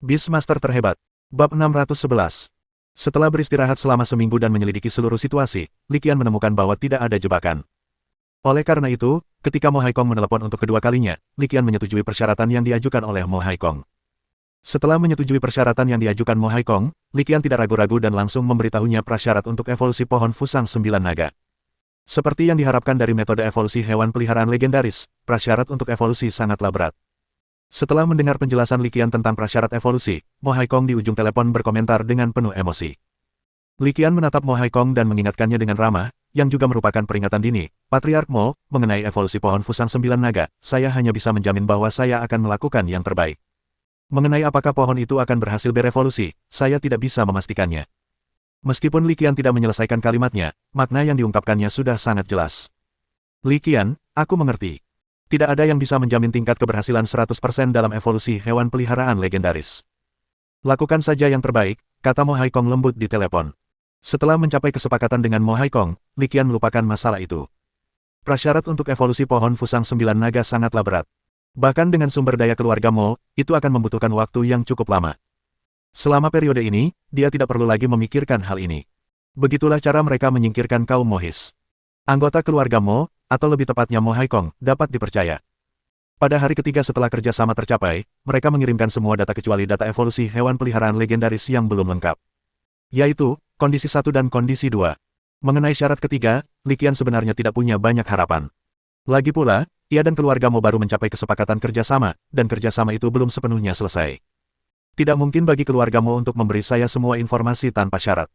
Beastmaster terhebat. Bab 611. Setelah beristirahat selama seminggu dan menyelidiki seluruh situasi, Li Qian menemukan bahwa tidak ada jebakan. Oleh karena itu, ketika Mo Haikong menelepon untuk kedua kalinya, Li Qian menyetujui persyaratan yang diajukan oleh Mo Haikong. Setelah menyetujui persyaratan yang diajukan Mo Haikong, Li Qian tidak ragu-ragu dan langsung memberitahunya prasyarat untuk evolusi pohon Fusang 9 Naga. Seperti yang diharapkan dari metode evolusi hewan peliharaan legendaris, prasyarat untuk evolusi sangatlah berat. Setelah mendengar penjelasan Li Qian tentang prasyarat evolusi, Mo Haikong di ujung telepon berkomentar dengan penuh emosi. Li Qian menatap Mo Haikong dan mengingatkannya dengan ramah, yang juga merupakan peringatan dini, Patriark Mo, mengenai evolusi pohon Fusang 9 Naga, saya hanya bisa menjamin bahwa saya akan melakukan yang terbaik. Mengenai apakah pohon itu akan berhasil berevolusi, saya tidak bisa memastikannya. Meskipun Li Qian tidak menyelesaikan kalimatnya, makna yang diungkapkannya sudah sangat jelas. Li Qian, aku mengerti. Tidak ada yang bisa menjamin tingkat keberhasilan 100% dalam evolusi hewan peliharaan legendaris. Lakukan saja yang terbaik, kata Mo Haikong lembut di telepon. Setelah mencapai kesepakatan dengan Mo Haikong, Li Qian melupakan masalah itu. Prasyarat untuk evolusi pohon Fusang 9 Naga sangatlah berat. Bahkan dengan sumber daya keluarga Mo, itu akan membutuhkan waktu yang cukup lama. Selama periode ini, dia tidak perlu lagi memikirkan hal ini. Begitulah cara mereka menyingkirkan kaum Mohis. Anggota keluarga Mo, atau lebih tepatnya Mo Haikong, dapat dipercaya. Pada hari ketiga setelah kerjasama tercapai, mereka mengirimkan semua data kecuali data evolusi hewan peliharaan legendaris yang belum lengkap. Yaitu, kondisi 1 dan kondisi 2. Mengenai syarat ketiga, Li Qian sebenarnya tidak punya banyak harapan. Lagi pula, ia dan keluarga Mo baru mencapai kesepakatan kerjasama, dan kerjasama itu belum sepenuhnya selesai. Tidak mungkin bagi keluarga Mo untuk memberi saya semua informasi tanpa syarat.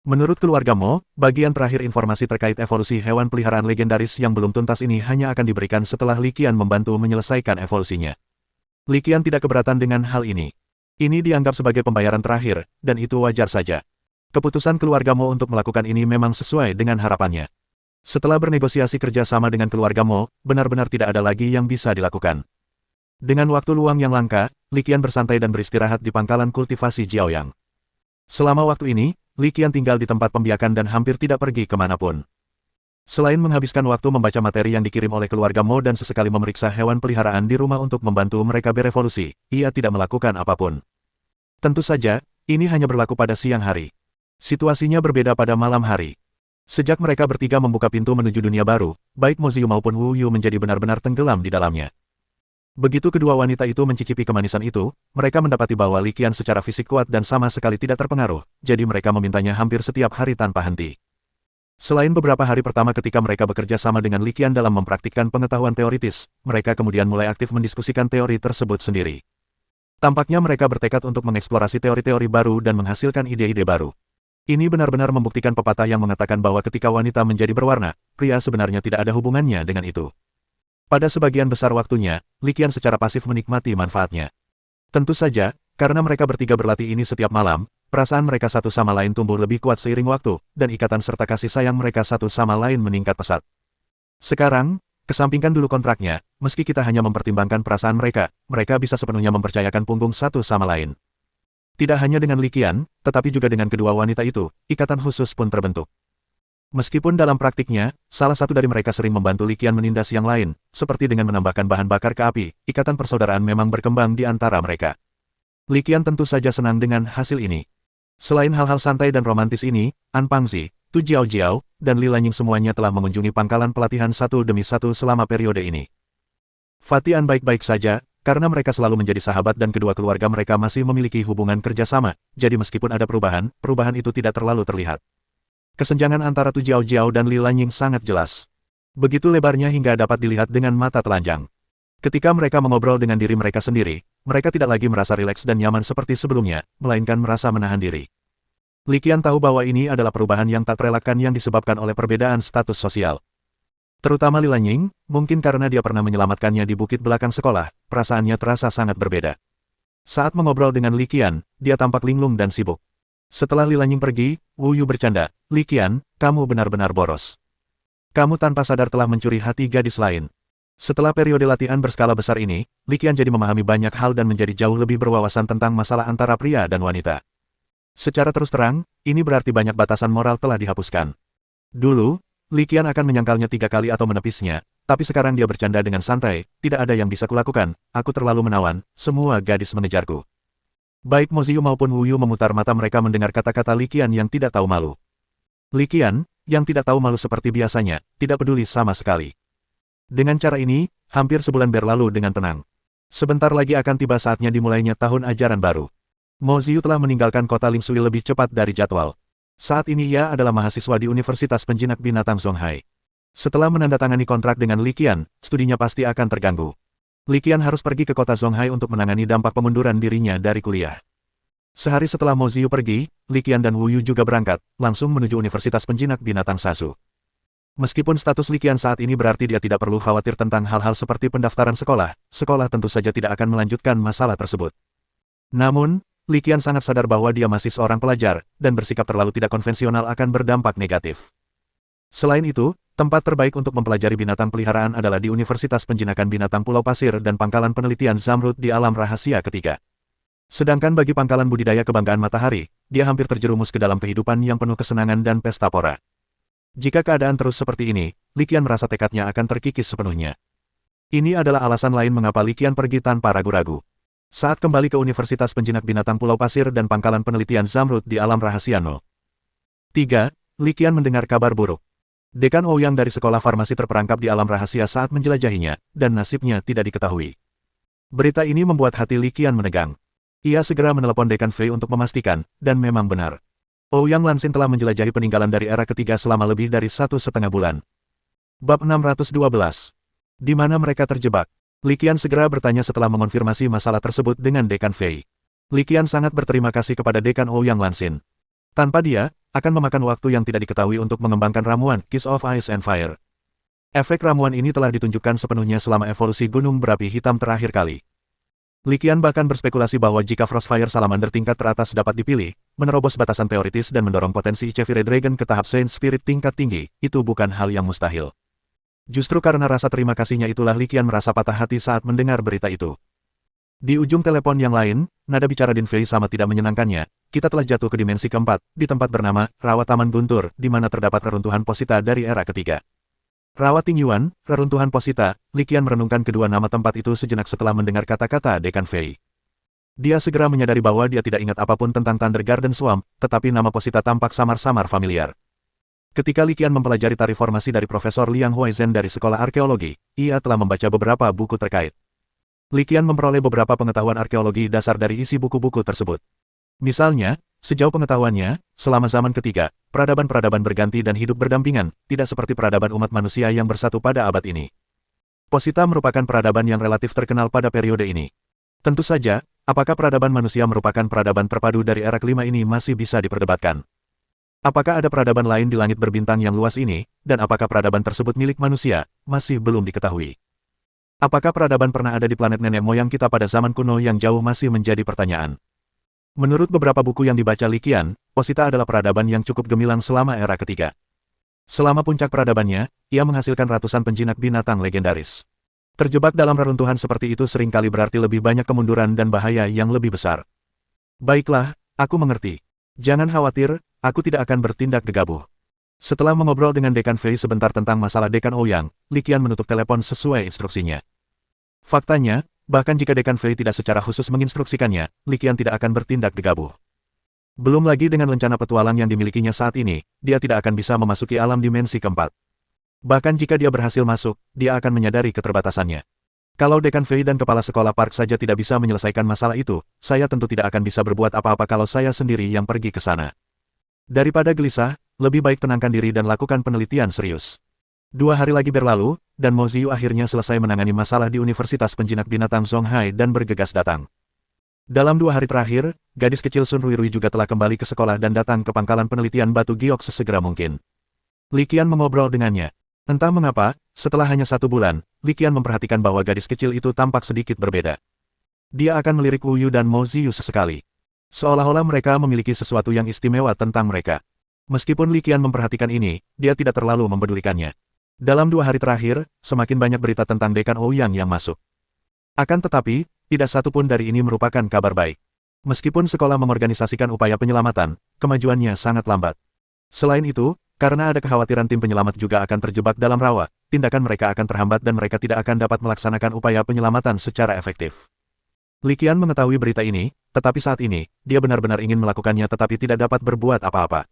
Menurut keluarga Mo, bagian terakhir informasi terkait evolusi hewan peliharaan legendaris yang belum tuntas ini hanya akan diberikan setelah Li Qian membantu menyelesaikan evolusinya. Li Qian tidak keberatan dengan hal ini. Ini dianggap sebagai pembayaran terakhir, dan itu wajar saja. Keputusan keluarga Mo untuk melakukan ini memang sesuai dengan harapannya. Setelah bernegosiasi kerjasama dengan keluarga Mo, benar-benar tidak ada lagi yang bisa dilakukan. Dengan waktu luang yang langka, Li Qian bersantai dan beristirahat di pangkalan kultivasi Jiaoyang. Selama waktu ini, Li Qian tinggal di tempat pembiakan dan hampir tidak pergi kemanapun. Selain menghabiskan waktu membaca materi yang dikirim oleh keluarga Mo dan sesekali memeriksa hewan peliharaan di rumah untuk membantu mereka berevolusi, ia tidak melakukan apapun. Tentu saja, ini hanya berlaku pada siang hari. Situasinya berbeda pada malam hari. Sejak mereka bertiga membuka pintu menuju dunia baru, baik Mo Ziyu maupun Wu Yu menjadi benar-benar tenggelam di dalamnya. Begitu kedua wanita itu mencicipi kemanisan itu, mereka mendapati bahwa Li Qian secara fisik kuat dan sama sekali tidak terpengaruh, jadi mereka memintanya hampir setiap hari tanpa henti. Selain beberapa hari pertama ketika mereka bekerja sama dengan Li Qian dalam mempraktikkan pengetahuan teoritis, mereka kemudian mulai aktif mendiskusikan teori tersebut sendiri. Tampaknya mereka bertekad untuk mengeksplorasi teori-teori baru dan menghasilkan ide-ide baru. Ini benar-benar membuktikan pepatah yang mengatakan bahwa ketika wanita menjadi berwarna, pria sebenarnya tidak ada hubungannya dengan itu. Pada sebagian besar waktunya, Li Qian secara pasif menikmati manfaatnya. Tentu saja, karena mereka bertiga berlatih ini setiap malam, perasaan mereka satu sama lain tumbuh lebih kuat seiring waktu, dan ikatan serta kasih sayang mereka satu sama lain meningkat pesat. Sekarang, kesampingkan dulu kontraknya, meski kita hanya mempertimbangkan perasaan mereka, mereka bisa sepenuhnya mempercayakan punggung satu sama lain. Tidak hanya dengan Li Qian, tetapi juga dengan kedua wanita itu, ikatan khusus pun terbentuk. Meskipun dalam praktiknya, salah satu dari mereka sering membantu Li Qian menindas yang lain, seperti dengan menambahkan bahan bakar ke api, ikatan persaudaraan memang berkembang di antara mereka. Li Qian tentu saja senang dengan hasil ini. Selain hal-hal santai dan romantis ini, An Pangzi, Tu Jiao, dan Li Lanying semuanya telah mengunjungi pangkalan pelatihan satu demi satu selama periode ini. Fatian baik-baik saja, karena mereka selalu menjadi sahabat dan kedua keluarga mereka masih memiliki hubungan kerjasama, jadi meskipun ada perubahan itu tidak terlalu terlihat. Kesenjangan antara Tu Jiao dan Li Lanying sangat jelas. Begitu lebarnya hingga dapat dilihat dengan mata telanjang. Ketika mereka mengobrol dengan diri mereka sendiri, mereka tidak lagi merasa rileks dan nyaman seperti sebelumnya, melainkan merasa menahan diri. Li Qian tahu bahwa ini adalah perubahan yang tak terelakkan yang disebabkan oleh perbedaan status sosial. Terutama Li Lanying, mungkin karena dia pernah menyelamatkannya di bukit belakang sekolah, perasaannya terasa sangat berbeda. Saat mengobrol dengan Li Qian, dia tampak linglung dan sibuk. Setelah Li Lanying pergi, Wu Yu bercanda, Li Qian, kamu benar-benar boros. Kamu tanpa sadar telah mencuri hati gadis lain. Setelah periode latihan berskala besar ini, Li Qian jadi memahami banyak hal dan menjadi jauh lebih berwawasan tentang masalah antara pria dan wanita. Secara terus terang, ini berarti banyak batasan moral telah dihapuskan. Dulu, Li Qian akan menyangkalnya 3 kali atau menepisnya, tapi sekarang dia bercanda dengan santai, tidak ada yang bisa kulakukan, aku terlalu menawan, semua gadis mengejarku. Baik Mo Ziyu maupun Wu Yu memutar mata mereka mendengar kata-kata Li Qian yang tidak tahu malu. Li Qian, yang tidak tahu malu seperti biasanya, tidak peduli sama sekali. Dengan cara ini, hampir sebulan berlalu dengan tenang. Sebentar lagi akan tiba saatnya dimulainya tahun ajaran baru. Mo Ziyu telah meninggalkan kota Lingshui lebih cepat dari jadwal. Saat ini ia adalah mahasiswa di Universitas Penjinak Binatang Zonghai. Setelah menandatangani kontrak dengan Li Qian, studinya pasti akan terganggu. Li Qian harus pergi ke kota Zonghai untuk menangani dampak pemunduran dirinya dari kuliah. Sehari setelah Mo Ziyu pergi, Li Qian dan Wu Yu juga berangkat, langsung menuju Universitas Penjinak Binatang Sasu. Meskipun status Li Qian saat ini berarti dia tidak perlu khawatir tentang hal-hal seperti pendaftaran sekolah, sekolah tentu saja tidak akan melanjutkan masalah tersebut. Namun, Li Qian sangat sadar bahwa dia masih seorang pelajar, dan bersikap terlalu tidak konvensional akan berdampak negatif. Selain itu, tempat terbaik untuk mempelajari binatang peliharaan adalah di Universitas Penjinakan Binatang Pulau Pasir dan Pangkalan Penelitian Zamrud di Alam Rahasia Ketiga. Sedangkan bagi Pangkalan Budidaya Kebanggaan Matahari, dia hampir terjerumus ke dalam kehidupan yang penuh kesenangan dan pesta pora. Jika keadaan terus seperti ini, Li Qian merasa tekadnya akan terkikis sepenuhnya. Ini adalah alasan lain mengapa Li Qian pergi tanpa ragu-ragu. Saat kembali ke Universitas Penjinak Binatang Pulau Pasir dan Pangkalan Penelitian Zamrud di Alam Rahasia 03, Li Qian mendengar kabar buruk. Dekan Ouyang dari sekolah farmasi terperangkap di alam rahasia saat menjelajahinya, dan nasibnya tidak diketahui. Berita ini membuat hati Li Qian menegang. Ia segera menelepon Dekan Fei untuk memastikan, dan memang benar. Ouyang Lansin telah menjelajahi peninggalan dari era ketiga selama lebih dari 1,5 bulan. Bab 612. Di mana mereka terjebak? Li Qian segera bertanya setelah mengonfirmasi masalah tersebut dengan Dekan Fei. Li Qian sangat berterima kasih kepada Dekan Ouyang Lansin. Tanpa dia, akan memakan waktu yang tidak diketahui untuk mengembangkan ramuan Kiss of Ice and Fire. Efek ramuan ini telah ditunjukkan sepenuhnya selama evolusi gunung berapi hitam terakhir kali. Li Qian bahkan berspekulasi bahwa jika Frostfire Salamander tingkat teratas dapat dipilih, menerobos batasan teoritis dan mendorong potensi Ichevire Dragon ke tahap Saint Spirit tingkat tinggi, itu bukan hal yang mustahil. Justru karena rasa terima kasihnya itulah Li Qian merasa patah hati saat mendengar berita itu. Di ujung telepon yang lain, nada bicara Din Fei sama tidak menyenangkannya. Kita telah jatuh ke dimensi keempat, di tempat bernama Rawa Taman Guntur, di mana terdapat reruntuhan posita dari era ketiga. Rawa Tingyuan, reruntuhan posita, Li Qian merenungkan kedua nama tempat itu sejenak setelah mendengar kata-kata Dekan Fei. Dia segera menyadari bahwa dia tidak ingat apapun tentang Thunder Garden Swamp, tetapi nama posita tampak samar-samar familiar. Ketika Li Qian mempelajari tarif formasi dari Profesor Liang Huaizhen dari Sekolah Arkeologi, ia telah membaca beberapa buku terkait. Li Qian memperoleh beberapa pengetahuan arkeologi dasar dari isi buku-buku tersebut. Misalnya, sejauh pengetahuannya, selama zaman ketiga, peradaban-peradaban berganti dan hidup berdampingan, tidak seperti peradaban umat manusia yang bersatu pada abad ini. Posita merupakan peradaban yang relatif terkenal pada periode ini. Tentu saja, apakah peradaban manusia merupakan peradaban terpadu dari era kelima ini masih bisa diperdebatkan. Apakah ada peradaban lain di langit berbintang yang luas ini, dan apakah peradaban tersebut milik manusia, masih belum diketahui. Apakah peradaban pernah ada di planet nenek moyang kita pada zaman kuno yang jauh masih menjadi pertanyaan. Menurut beberapa buku yang dibaca Li Qian, Posita adalah peradaban yang cukup gemilang selama era ketiga. Selama puncak peradabannya, ia menghasilkan ratusan penjinak binatang legendaris. Terjebak dalam reruntuhan seperti itu seringkali berarti lebih banyak kemunduran dan bahaya yang lebih besar. Baiklah, aku mengerti. Jangan khawatir, aku tidak akan bertindak gegabah. Setelah mengobrol dengan Dekan Fei sebentar tentang masalah Dekan Ouyang, Li Qian menutup telepon sesuai instruksinya. Faktanya, bahkan jika Dekan Fei tidak secara khusus menginstruksikannya, Li Qian tidak akan bertindak gegabah. Belum lagi dengan lencana petualang yang dimilikinya saat ini, dia tidak akan bisa memasuki alam dimensi keempat. Bahkan jika dia berhasil masuk, dia akan menyadari keterbatasannya. Kalau Dekan Fei dan Kepala Sekolah Park saja tidak bisa menyelesaikan masalah itu, saya tentu tidak akan bisa berbuat apa-apa kalau saya sendiri yang pergi ke sana. Daripada gelisah, lebih baik tenangkan diri dan lakukan penelitian serius. 2 hari lagi berlalu, dan Mo Ziyu akhirnya selesai menangani masalah di Universitas Penjinak Binatang Zonghai dan bergegas datang. Dalam 2 hari terakhir, gadis kecil Sun Ruirui juga telah kembali ke sekolah dan datang ke pangkalan penelitian batu giok sesegera mungkin. Li Qian mengobrol dengannya. Entah mengapa, setelah hanya 1 bulan, Li Qian memperhatikan bahwa gadis kecil itu tampak sedikit berbeda. Dia akan melirik Wu Yu dan Mo Ziyu sesekali. Seolah-olah mereka memiliki sesuatu yang istimewa tentang mereka. Meskipun Li Qian memperhatikan ini, dia tidak terlalu mempedulikannya. Dalam 2 hari terakhir, semakin banyak berita tentang Dekan Ouyang yang masuk. Akan tetapi, tidak satu pun dari ini merupakan kabar baik. Meskipun sekolah mengorganisasikan upaya penyelamatan, kemajuannya sangat lambat. Selain itu, karena ada kekhawatiran tim penyelamat juga akan terjebak dalam rawa, tindakan mereka akan terhambat dan mereka tidak akan dapat melaksanakan upaya penyelamatan secara efektif. Li Qian mengetahui berita ini, tetapi saat ini, dia benar-benar ingin melakukannya tetapi tidak dapat berbuat apa-apa.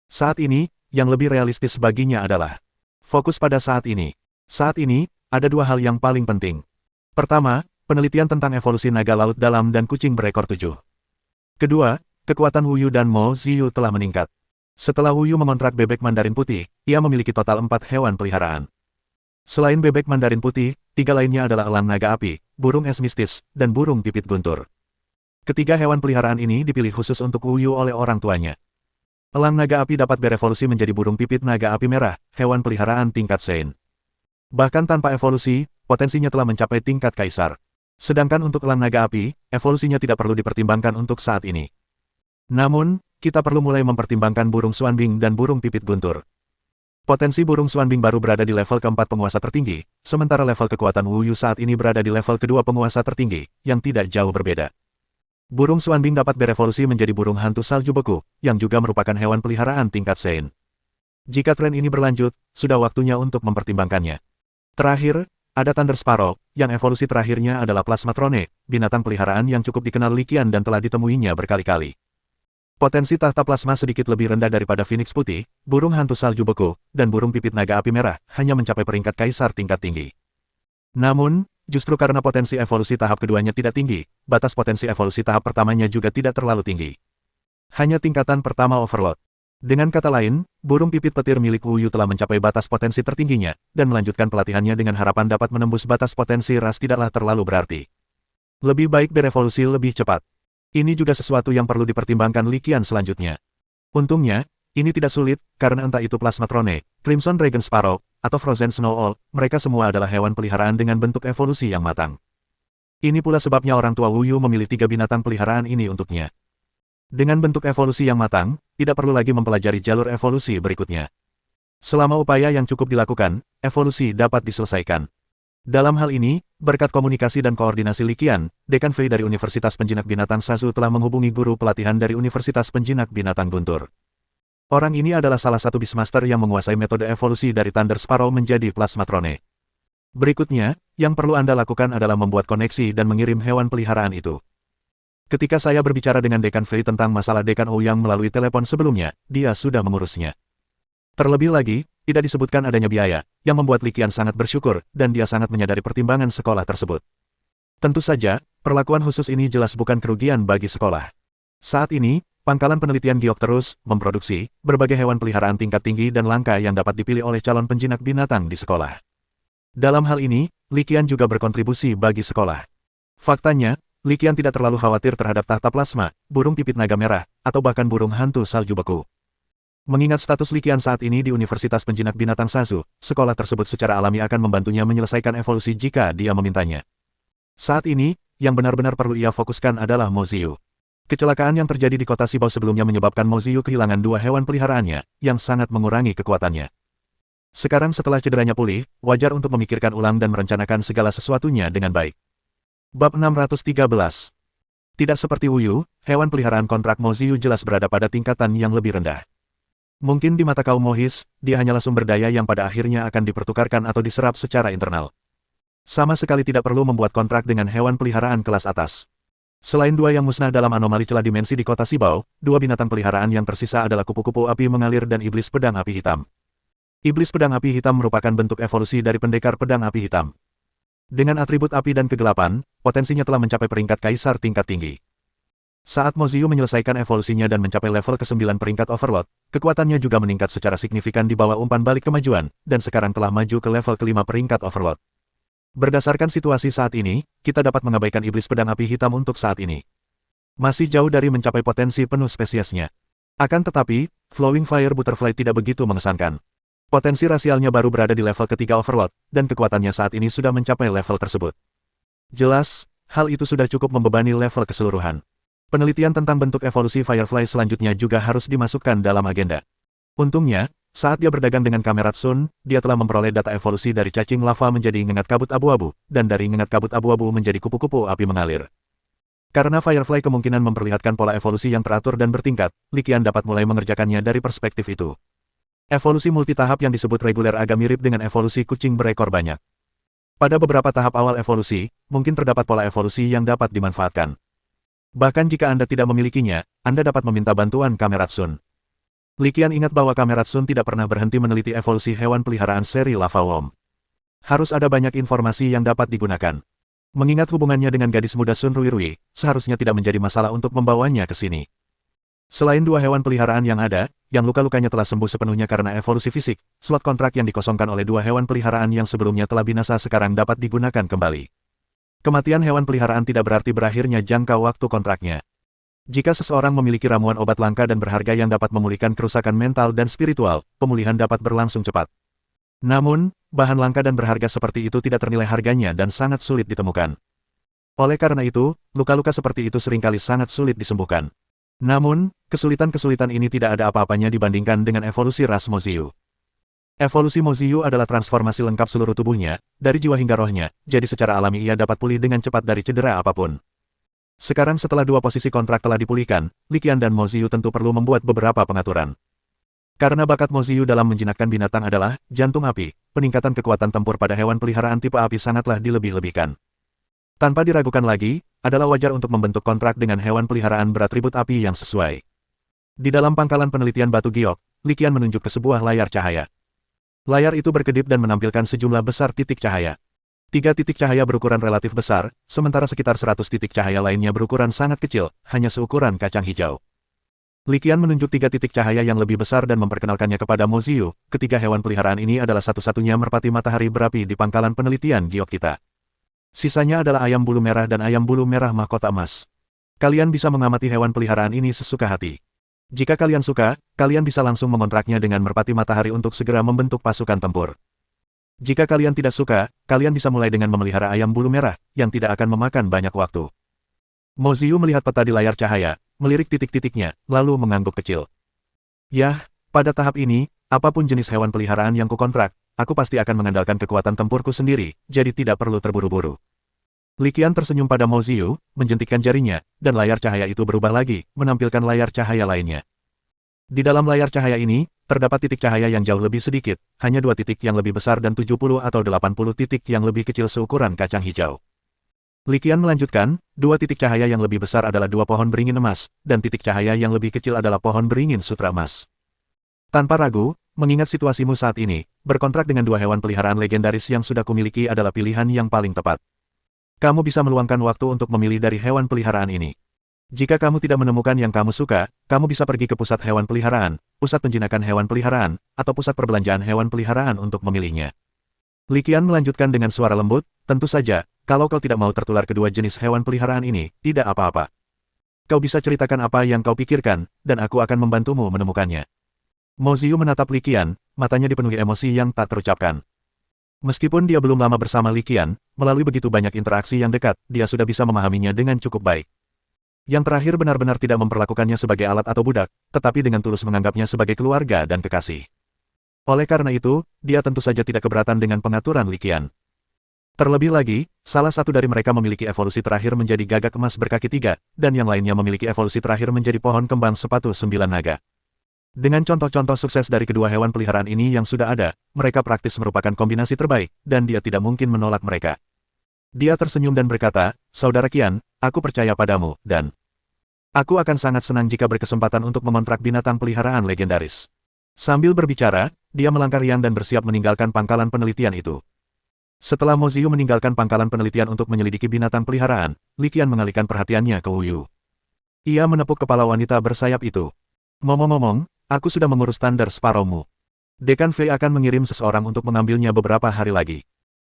Saat ini, yang lebih realistis baginya adalah fokus pada saat ini. Saat ini, ada dua hal yang paling penting. Pertama, penelitian tentang evolusi naga laut dalam dan kucing berekor 7. Kedua, kekuatan Wu Yu dan Mo Ziyu telah meningkat. Setelah Wu Yu mengontrak bebek Mandarin Putih, ia memiliki total 4 hewan peliharaan. Selain bebek Mandarin Putih, 3 lainnya adalah elang naga api, burung es mistis, dan burung pipit guntur. Ketiga hewan peliharaan ini dipilih khusus untuk Wu Yu oleh orang tuanya. Elang naga api dapat berevolusi menjadi burung pipit naga api merah, hewan peliharaan tingkat Sein. Bahkan tanpa evolusi, potensinya telah mencapai tingkat kaisar. Sedangkan untuk elang naga api, evolusinya tidak perlu dipertimbangkan untuk saat ini. Namun, kita perlu mulai mempertimbangkan burung Xuanbing dan burung pipit guntur. Potensi burung Xuanbing baru berada di level keempat penguasa tertinggi, sementara level kekuatan Wu Yu saat ini berada di level kedua penguasa tertinggi, yang tidak jauh berbeda. Burung Xuanbing dapat berevolusi menjadi burung hantu salju beku, yang juga merupakan hewan peliharaan tingkat Sein. Jika tren ini berlanjut, sudah waktunya untuk mempertimbangkannya. Terakhir, ada Thunder Sparrow, yang evolusi terakhirnya adalah Plasmatrone, binatang peliharaan yang cukup dikenal Li Qian dan telah ditemuinya berkali-kali. Potensi tahta plasma sedikit lebih rendah daripada Phoenix Putih, burung hantu salju beku, dan burung pipit naga api merah, hanya mencapai peringkat kaisar tingkat tinggi. Namun, justru karena potensi evolusi tahap keduanya tidak tinggi, batas potensi evolusi tahap pertamanya juga tidak terlalu tinggi. Hanya tingkatan pertama Overlord. Dengan kata lain, burung pipit petir milik Wu Yu telah mencapai batas potensi tertingginya, dan melanjutkan pelatihannya dengan harapan dapat menembus batas potensi ras tidaklah terlalu berarti. Lebih baik berevolusi lebih cepat. Ini juga sesuatu yang perlu dipertimbangkan Li Qian selanjutnya. Untungnya, ini tidak sulit, karena entah itu Plasmatrone, Crimson Dragon Sparrow, atau Frozen Snow Owl, mereka semua adalah hewan peliharaan dengan bentuk evolusi yang matang. Ini pula sebabnya orang tua Wu Yu memilih 3 binatang peliharaan ini untuknya. Dengan bentuk evolusi yang matang, tidak perlu lagi mempelajari jalur evolusi berikutnya. Selama upaya yang cukup dilakukan, evolusi dapat diselesaikan. Dalam hal ini, berkat komunikasi dan koordinasi Li Qian, Dekan Fei dari Universitas Penjinak Binatang Sazu telah menghubungi guru pelatihan dari Universitas Penjinak Binatang Guntur. Orang ini adalah salah satu Beastmaster yang menguasai metode evolusi dari Thunder Sparrow menjadi Plasmatrone. Berikutnya, yang perlu Anda lakukan adalah membuat koneksi dan mengirim hewan peliharaan itu. Ketika saya berbicara dengan Dekan Fei tentang masalah Dekan Ouyang melalui telepon sebelumnya, dia sudah mengurusnya. Terlebih lagi, tidak disebutkan adanya biaya, yang membuat Li Qian sangat bersyukur, dan dia sangat menyadari pertimbangan sekolah tersebut. Tentu saja, perlakuan khusus ini jelas bukan kerugian bagi sekolah. Saat ini, Pangkalan Penelitian Giok terus memproduksi berbagai hewan peliharaan tingkat tinggi dan langka yang dapat dipilih oleh calon penjinak binatang di sekolah. Dalam hal ini, Li Qian juga berkontribusi bagi sekolah. Faktanya, Li Qian tidak terlalu khawatir terhadap tahta plasma, burung pipit naga merah, atau bahkan burung hantu salju beku. Mengingat status Li Qian saat ini di Universitas Penjinak Binatang Sazu, sekolah tersebut secara alami akan membantunya menyelesaikan evolusi jika dia memintanya. Saat ini, yang benar-benar perlu ia fokuskan adalah Mo Ziyu. Kecelakaan yang terjadi di kota Sibao sebelumnya menyebabkan Mo Ziyu kehilangan 2 hewan peliharaannya, yang sangat mengurangi kekuatannya. Sekarang setelah cederanya pulih, wajar untuk memikirkan ulang dan merencanakan segala sesuatunya dengan baik. Bab 613. Tidak seperti Wu Yu, hewan peliharaan kontrak Mo Ziyu jelas berada pada tingkatan yang lebih rendah. Mungkin di mata kaum Mohis, dia hanyalah sumber daya yang pada akhirnya akan dipertukarkan atau diserap secara internal. Sama sekali tidak perlu membuat kontrak dengan hewan peliharaan kelas atas. Selain 2 yang musnah dalam anomali celah dimensi di kota Sibao, 2 binatang peliharaan yang tersisa adalah kupu-kupu api mengalir dan iblis pedang api hitam. Iblis pedang api hitam merupakan bentuk evolusi dari pendekar pedang api hitam. Dengan atribut api dan kegelapan, potensinya telah mencapai peringkat kaisar tingkat tinggi. Saat Mo Ziyu menyelesaikan evolusinya dan mencapai level ke-9 peringkat Overlord, kekuatannya juga meningkat secara signifikan di bawah umpan balik kemajuan, dan sekarang telah maju ke level ke-5 peringkat Overlord. Berdasarkan situasi saat ini, kita dapat mengabaikan iblis pedang api hitam untuk saat ini. Masih jauh dari mencapai potensi penuh spesiesnya. Akan tetapi, Flowing Fire Butterfly tidak begitu mengesankan. Potensi rasialnya baru berada di level ketiga Overlord, dan kekuatannya saat ini sudah mencapai level tersebut. Jelas, hal itu sudah cukup membebani level keseluruhan. Penelitian tentang bentuk evolusi Firefly selanjutnya juga harus dimasukkan dalam agenda. Untungnya, saat dia berdagang dengan Kamerat Sun, dia telah memperoleh data evolusi dari cacing lava menjadi ngengat kabut abu-abu, dan dari ngengat kabut abu-abu menjadi kupu-kupu api mengalir. Karena Firefly kemungkinan memperlihatkan pola evolusi yang teratur dan bertingkat, Li Qian dapat mulai mengerjakannya dari perspektif itu. Evolusi multitahap yang disebut reguler agak mirip dengan evolusi kucing berekor banyak. Pada beberapa tahap awal evolusi, mungkin terdapat pola evolusi yang dapat dimanfaatkan. Bahkan jika Anda tidak memilikinya, Anda dapat meminta bantuan Kameratsun. Li Qian ingat bahwa Kameratsun tidak pernah berhenti meneliti evolusi hewan peliharaan seri Lava Worm. Harus ada banyak informasi yang dapat digunakan. Mengingat hubungannya dengan gadis muda Sun Ruirui, seharusnya tidak menjadi masalah untuk membawanya ke sini. Selain dua hewan peliharaan yang ada, yang luka-lukanya telah sembuh sepenuhnya karena evolusi fisik, slot kontrak yang dikosongkan oleh dua hewan peliharaan yang sebelumnya telah binasa sekarang dapat digunakan kembali. Kematian hewan peliharaan tidak berarti berakhirnya jangka waktu kontraknya. Jika seseorang memiliki ramuan obat langka dan berharga yang dapat memulihkan kerusakan mental dan spiritual, pemulihan dapat berlangsung cepat. Namun, bahan langka dan berharga seperti itu tidak ternilai harganya dan sangat sulit ditemukan. Oleh karena itu, luka-luka seperti itu seringkali sangat sulit disembuhkan. Namun, kesulitan-kesulitan ini tidak ada apa-apanya dibandingkan dengan evolusi ras Moziyu. Evolusi Moziyu adalah transformasi lengkap seluruh tubuhnya, dari jiwa hingga rohnya, jadi secara alami ia dapat pulih dengan cepat dari cedera apapun. Sekarang setelah dua posisi kontrak telah dipulihkan, Li Qian dan Moziyu tentu perlu membuat beberapa pengaturan. Karena bakat Moziyu dalam menjinakkan binatang adalah jantung api, peningkatan kekuatan tempur pada hewan peliharaan tipe api sangatlah dilebih-lebihkan. Tanpa diragukan lagi, adalah wajar untuk membentuk kontrak dengan hewan peliharaan beratribut api yang sesuai. Di dalam pangkalan penelitian batu giok, Li Qian menunjuk ke sebuah layar cahaya. Layar itu berkedip dan menampilkan sejumlah besar titik cahaya. 3 titik cahaya berukuran relatif besar, sementara sekitar 100 titik cahaya lainnya berukuran sangat kecil, hanya seukuran kacang hijau. Li Qian menunjuk 3 titik cahaya yang lebih besar dan memperkenalkannya kepada Moziyu. Ketiga hewan peliharaan ini adalah satu-satunya merpati matahari berapi di pangkalan penelitian giok kita. Sisanya adalah ayam bulu merah dan ayam bulu merah mahkota emas. Kalian bisa mengamati hewan peliharaan ini sesuka hati. Jika kalian suka, kalian bisa langsung mengontraknya dengan merpati matahari untuk segera membentuk pasukan tempur. Jika kalian tidak suka, kalian bisa mulai dengan memelihara ayam bulu merah, yang tidak akan memakan banyak waktu. Moziyu melihat peta di layar cahaya, melirik titik-titiknya, lalu mengangguk kecil. Yah, pada tahap ini, apapun jenis hewan peliharaan yang kukontrak, aku pasti akan mengandalkan kekuatan tempurku sendiri, jadi tidak perlu terburu-buru. Li Qian tersenyum pada Moziyu, menjentikkan jarinya, dan layar cahaya itu berubah lagi, menampilkan layar cahaya lainnya. Di dalam layar cahaya ini, terdapat titik cahaya yang jauh lebih sedikit, hanya 2 titik yang lebih besar dan 70 atau 80 titik yang lebih kecil seukuran kacang hijau. Li Qian melanjutkan, 2 titik cahaya yang lebih besar adalah 2 pohon beringin emas, dan titik cahaya yang lebih kecil adalah pohon beringin sutra emas. Tanpa ragu, mengingat situasimu saat ini, berkontrak dengan 2 hewan peliharaan legendaris yang sudah kumiliki adalah pilihan yang paling tepat. Kamu bisa meluangkan waktu untuk memilih dari hewan peliharaan ini. Jika kamu tidak menemukan yang kamu suka, kamu bisa pergi ke pusat hewan peliharaan, pusat penjinakan hewan peliharaan, atau pusat perbelanjaan hewan peliharaan untuk memilihnya. Li Qian melanjutkan dengan suara lembut, tentu saja, kalau kau tidak mau tertular kedua jenis hewan peliharaan ini, tidak apa-apa. Kau bisa ceritakan apa yang kau pikirkan, dan aku akan membantumu menemukannya. Moziyu menatap Li Qian, matanya dipenuhi emosi yang tak terucapkan. Meskipun dia belum lama bersama Li Qian, melalui begitu banyak interaksi yang dekat, dia sudah bisa memahaminya dengan cukup baik. Yang terakhir benar-benar tidak memperlakukannya sebagai alat atau budak, tetapi dengan tulus menganggapnya sebagai keluarga dan kekasih. Oleh karena itu, dia tentu saja tidak keberatan dengan pengaturan Li Qian. Terlebih lagi, salah satu dari mereka memiliki evolusi terakhir menjadi gagak emas berkaki 3, dan yang lainnya memiliki evolusi terakhir menjadi pohon kembang sepatu 9 naga. Dengan contoh-contoh sukses dari kedua hewan peliharaan ini yang sudah ada, mereka praktis merupakan kombinasi terbaik, dan dia tidak mungkin menolak mereka. Dia tersenyum dan berkata, Saudara Qian, aku percaya padamu, dan aku akan sangat senang jika berkesempatan untuk mengontrak binatang peliharaan legendaris. Sambil berbicara, dia melangkah riang dan bersiap meninggalkan pangkalan penelitian itu. Setelah Moziyu meninggalkan pangkalan penelitian untuk menyelidiki binatang peliharaan, Li Qian mengalihkan perhatiannya ke Wu Yu. Ia menepuk kepala wanita bersayap itu. Ngomong-ngomong, aku sudah mengurus Thunder Sparrow-mu. Dekan Fei akan mengirim seseorang untuk mengambilnya beberapa hari lagi.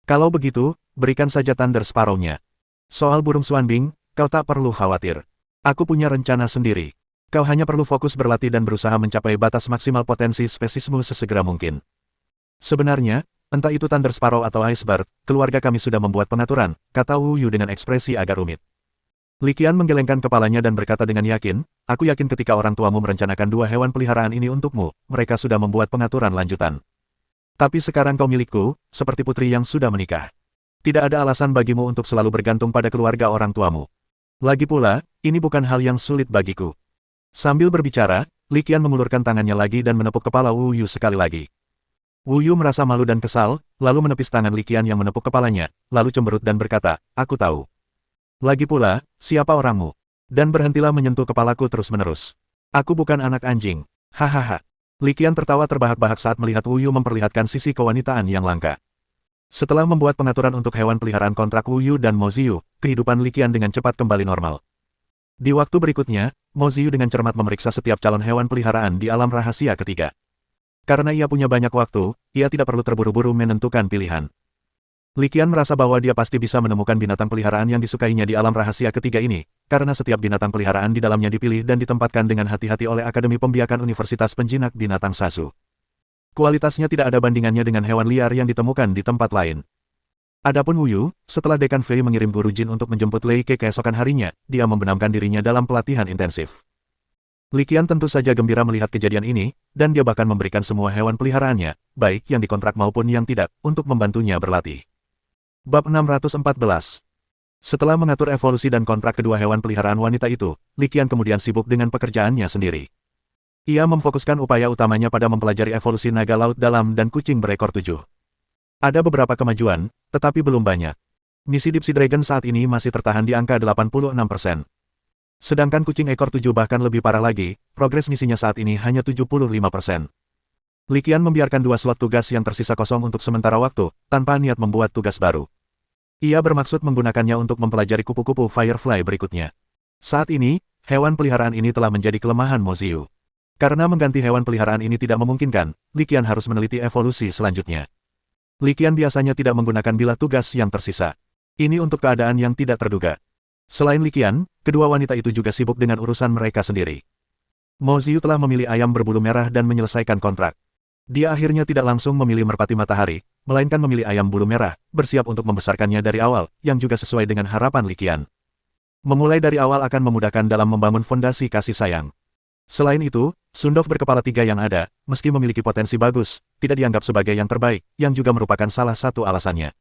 Kalau begitu, berikan saja Thunder Sparrow-nya. Soal burung Xuanbing, kau tak perlu khawatir. Aku punya rencana sendiri. Kau hanya perlu fokus berlatih dan berusaha mencapai batas maksimal potensi spesiesmu sesegera mungkin. Sebenarnya, entah itu Thunder Sparrow atau Icebird, keluarga kami sudah membuat pengaturan, kata Wu Yu dengan ekspresi agak rumit. Li Qian menggelengkan kepalanya dan berkata dengan yakin, aku yakin ketika orang tuamu merencanakan 2 hewan peliharaan ini untukmu, mereka sudah membuat pengaturan lanjutan. Tapi sekarang kau milikku, seperti putri yang sudah menikah. Tidak ada alasan bagimu untuk selalu bergantung pada keluarga orang tuamu. Lagi pula, ini bukan hal yang sulit bagiku. Sambil berbicara, Li Qian mengulurkan tangannya lagi dan menepuk kepala Wu Yu sekali lagi. Wu Yu merasa malu dan kesal, lalu menepis tangan Li Qian yang menepuk kepalanya, lalu cemberut dan berkata, aku tahu. Lagi pula, siapa orangmu? Dan berhentilah menyentuh kepalaku terus-menerus. Aku bukan anak anjing. Hahaha. Li Qian tertawa terbahak-bahak saat melihat Wu Yu memperlihatkan sisi kewanitaan yang langka. Setelah membuat pengaturan untuk hewan peliharaan kontrak Wu Yu dan Mo Ziyu, kehidupan Li Qian dengan cepat kembali normal. Di waktu berikutnya, Mo Ziyu dengan cermat memeriksa setiap calon hewan peliharaan di alam rahasia ketiga. Karena ia punya banyak waktu, ia tidak perlu terburu-buru menentukan pilihan. Li Qian merasa bahwa dia pasti bisa menemukan binatang peliharaan yang disukainya di alam rahasia ketiga ini, karena setiap binatang peliharaan di dalamnya dipilih dan ditempatkan dengan hati-hati oleh Akademi Pembiakan Universitas Penjinak Binatang Sasu. Kualitasnya tidak ada bandingannya dengan hewan liar yang ditemukan di tempat lain. Adapun Wu Yu, setelah Dekan Fei mengirim guru Jin untuk menjemput Lei Ke keesokan harinya, dia membenamkan dirinya dalam pelatihan intensif. Li Qian tentu saja gembira melihat kejadian ini, dan dia bahkan memberikan semua hewan peliharaannya, baik yang dikontrak maupun yang tidak, untuk membantunya berlatih. Bab 614. Setelah mengatur evolusi dan kontrak kedua hewan peliharaan wanita itu, Li Qian kemudian sibuk dengan pekerjaannya sendiri. Ia memfokuskan upaya utamanya pada mempelajari evolusi naga laut dalam dan kucing berekor 7. Ada beberapa kemajuan, tetapi belum banyak. Misi Deep Sea Dragon saat ini masih tertahan di angka 86%. Sedangkan kucing ekor 7 bahkan lebih parah lagi, progres misinya saat ini hanya 75%. Li Qian membiarkan 2 slot tugas yang tersisa kosong untuk sementara waktu, tanpa niat membuat tugas baru. Ia bermaksud menggunakannya untuk mempelajari kupu-kupu Firefly berikutnya. Saat ini, hewan peliharaan ini telah menjadi kelemahan Mo Ziyu. Karena mengganti hewan peliharaan ini tidak memungkinkan, Li Qian harus meneliti evolusi selanjutnya. Li Qian biasanya tidak menggunakan bilah tugas yang tersisa. Ini untuk keadaan yang tidak terduga. Selain Li Qian, kedua wanita itu juga sibuk dengan urusan mereka sendiri. Mo Ziyu telah memilih ayam berbulu merah dan menyelesaikan kontrak. Dia akhirnya tidak langsung memilih merpati matahari, melainkan memilih ayam bulu merah, bersiap untuk membesarkannya dari awal, yang juga sesuai dengan harapan Li Qian. Memulai dari awal akan memudahkan dalam membangun fondasi kasih sayang. Selain itu, sundok berkepala 3 yang ada, meski memiliki potensi bagus, tidak dianggap sebagai yang terbaik, yang juga merupakan salah satu alasannya.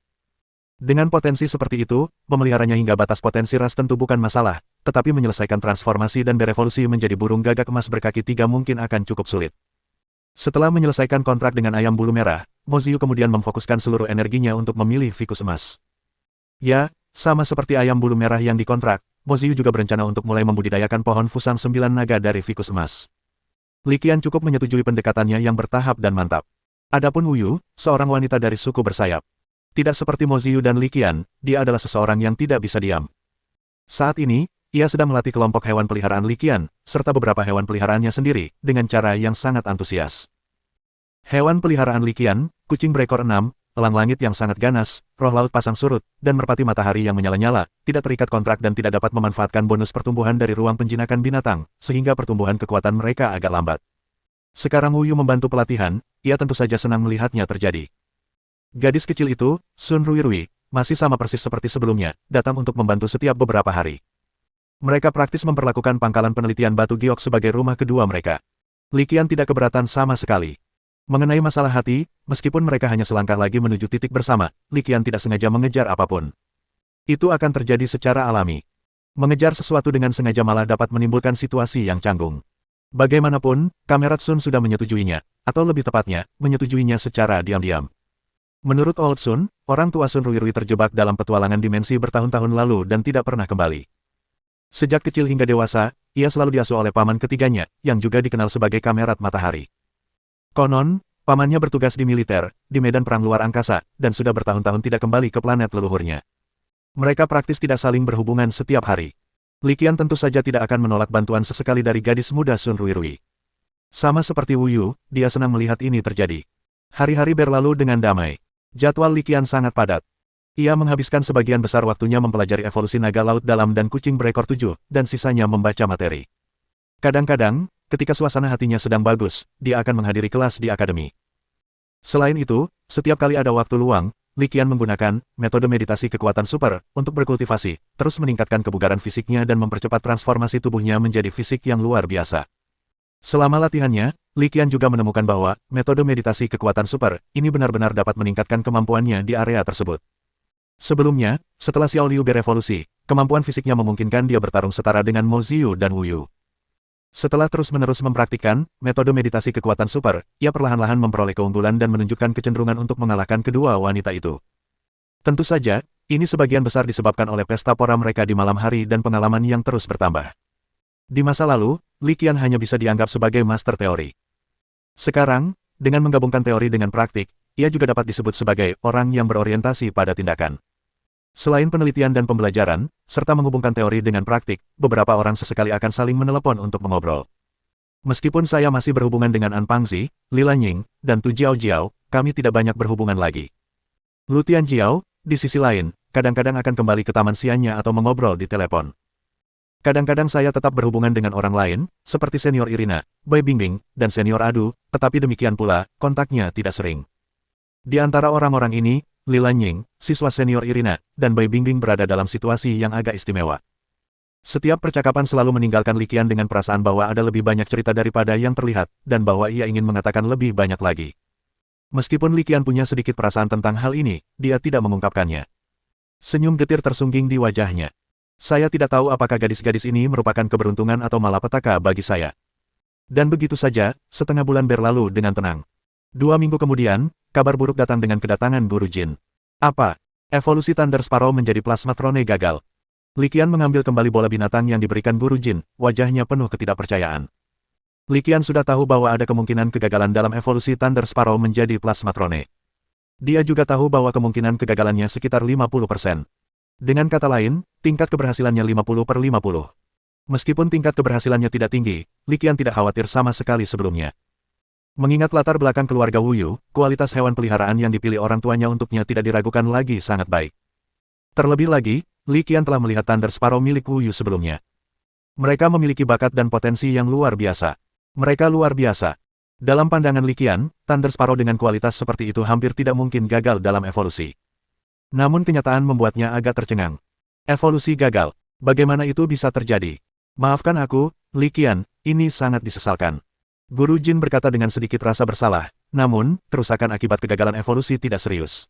Dengan potensi seperti itu, memeliharanya hingga batas potensi ras tentu bukan masalah, tetapi menyelesaikan transformasi dan berevolusi menjadi burung gagak emas berkaki 3 mungkin akan cukup sulit. Setelah menyelesaikan kontrak dengan ayam bulu merah, Mo Ziyu kemudian memfokuskan seluruh energinya untuk memilih fikus emas. Ya, sama seperti ayam bulu merah yang dikontrak, Mo Ziyu juga berencana untuk mulai membudidayakan pohon fusang 9 naga dari fikus emas. Li Qian cukup menyetujui pendekatannya yang bertahap dan mantap. Adapun Wu Yu, seorang wanita dari suku bersayap. Tidak seperti Mo Ziyu dan Li Qian, dia adalah seseorang yang tidak bisa diam. Saat ini, ia sedang melatih kelompok hewan peliharaan Li Qian, serta beberapa hewan peliharaannya sendiri, dengan cara yang sangat antusias. Hewan peliharaan Li Qian, kucing berekor 6, elang langit yang sangat ganas, roh laut pasang surut, dan merpati matahari yang menyala-nyala, tidak terikat kontrak dan tidak dapat memanfaatkan bonus pertumbuhan dari ruang penjinakan binatang, sehingga pertumbuhan kekuatan mereka agak lambat. Sekarang Wu Yu membantu pelatihan, ia tentu saja senang melihatnya terjadi. Gadis kecil itu, Sun Ruirui, masih sama persis seperti sebelumnya, datang untuk membantu setiap beberapa hari. Mereka praktis memperlakukan pangkalan penelitian batu giok sebagai rumah kedua mereka. Li Qian tidak keberatan sama sekali. Mengenai masalah hati, meskipun mereka hanya selangkah lagi menuju titik bersama, Li Qian tidak sengaja mengejar apapun. Itu akan terjadi secara alami. Mengejar sesuatu dengan sengaja malah dapat menimbulkan situasi yang canggung. Bagaimanapun, Kamerat Sun sudah menyetujuinya, atau lebih tepatnya, menyetujuinya secara diam-diam. Menurut Old Sun, orang tua Sun Ruirui terjebak dalam petualangan dimensi bertahun-tahun lalu dan tidak pernah kembali. Sejak kecil hingga dewasa, ia selalu diasuh oleh paman ketiganya, yang juga dikenal sebagai Kamerat Matahari. Konon, pamannya bertugas di militer, di medan perang luar angkasa, dan sudah bertahun-tahun tidak kembali ke planet leluhurnya. Mereka praktis tidak saling berhubungan setiap hari. Li Qian tentu saja tidak akan menolak bantuan sesekali dari gadis muda Sun Ruirui. Sama seperti Wu Yu, dia senang melihat ini terjadi. Hari-hari berlalu dengan damai. Jadwal Li Qian sangat padat. Ia menghabiskan sebagian besar waktunya mempelajari evolusi naga laut dalam dan kucing berekor 7, dan sisanya membaca materi. Kadang-kadang, ketika suasana hatinya sedang bagus, dia akan menghadiri kelas di akademi. Selain itu, setiap kali ada waktu luang, Li Qian menggunakan metode meditasi kekuatan super untuk berkultivasi, terus meningkatkan kebugaran fisiknya dan mempercepat transformasi tubuhnya menjadi fisik yang luar biasa. Selama latihannya, Li Qian juga menemukan bahwa metode meditasi kekuatan super ini benar-benar dapat meningkatkan kemampuannya di area tersebut. Sebelumnya, setelah Xiao Liu berevolusi, kemampuan fisiknya memungkinkan dia bertarung setara dengan Mo Ziyu dan Wu Yu. Setelah terus-menerus mempraktikkan metode meditasi kekuatan super, ia perlahan-lahan memperoleh keunggulan dan menunjukkan kecenderungan untuk mengalahkan kedua wanita itu. Tentu saja, ini sebagian besar disebabkan oleh pesta pora mereka di malam hari dan pengalaman yang terus bertambah. Di masa lalu, Li Qian hanya bisa dianggap sebagai master teori. Sekarang, dengan menggabungkan teori dengan praktik, ia juga dapat disebut sebagai orang yang berorientasi pada tindakan. Selain penelitian dan pembelajaran, serta menghubungkan teori dengan praktik, beberapa orang sesekali akan saling menelepon untuk mengobrol. Meskipun saya masih berhubungan dengan An Pangzi, Li Lanying, dan Tu Jiao Jiao, kami tidak banyak berhubungan lagi. Lu Tianjiao, di sisi lain, kadang-kadang akan kembali ke taman sianya atau mengobrol di telepon. Kadang-kadang saya tetap berhubungan dengan orang lain, seperti senior Irina, Bai Bingbing, dan senior Adu, tetapi demikian pula, kontaknya tidak sering. Di antara orang-orang ini, Li Lanying, siswa senior Irina, dan Bai Bingbing berada dalam situasi yang agak istimewa. Setiap percakapan selalu meninggalkan Li Qian dengan perasaan bahwa ada lebih banyak cerita daripada yang terlihat, dan bahwa ia ingin mengatakan lebih banyak lagi. Meskipun Li Qian punya sedikit perasaan tentang hal ini, dia tidak mengungkapkannya. Senyum getir tersungging di wajahnya. Saya tidak tahu apakah gadis-gadis ini merupakan keberuntungan atau malapetaka bagi saya. Dan begitu saja, setengah bulan berlalu dengan tenang. 2 minggu kemudian, kabar buruk datang dengan kedatangan Guru Jin. Apa? Evolusi Thunder Sparrow menjadi Plasmatrone gagal. Li Qian mengambil kembali bola binatang yang diberikan Guru Jin, wajahnya penuh ketidakpercayaan. Li Qian sudah tahu bahwa ada kemungkinan kegagalan dalam evolusi Thunder Sparrow menjadi Plasmatrone. Dia juga tahu bahwa kemungkinan kegagalannya sekitar 50%. Dengan kata lain, tingkat keberhasilannya 50/50. Meskipun tingkat keberhasilannya tidak tinggi, Li Qian tidak khawatir sama sekali sebelumnya. Mengingat latar belakang keluarga Wu Yu, kualitas hewan peliharaan yang dipilih orang tuanya untuknya tidak diragukan lagi sangat baik. Terlebih lagi, Li Qian telah melihat Thunder Sparrow milik Wu Yu sebelumnya. Mereka memiliki bakat dan potensi yang luar biasa. Mereka luar biasa. Dalam pandangan Li Qian, Thunder Sparrow dengan kualitas seperti itu hampir tidak mungkin gagal dalam evolusi. Namun kenyataan membuatnya agak tercengang. Evolusi gagal. Bagaimana itu bisa terjadi? Maafkan aku, Li Qian, ini sangat disesalkan. Guru Jin berkata dengan sedikit rasa bersalah, namun, kerusakan akibat kegagalan evolusi tidak serius.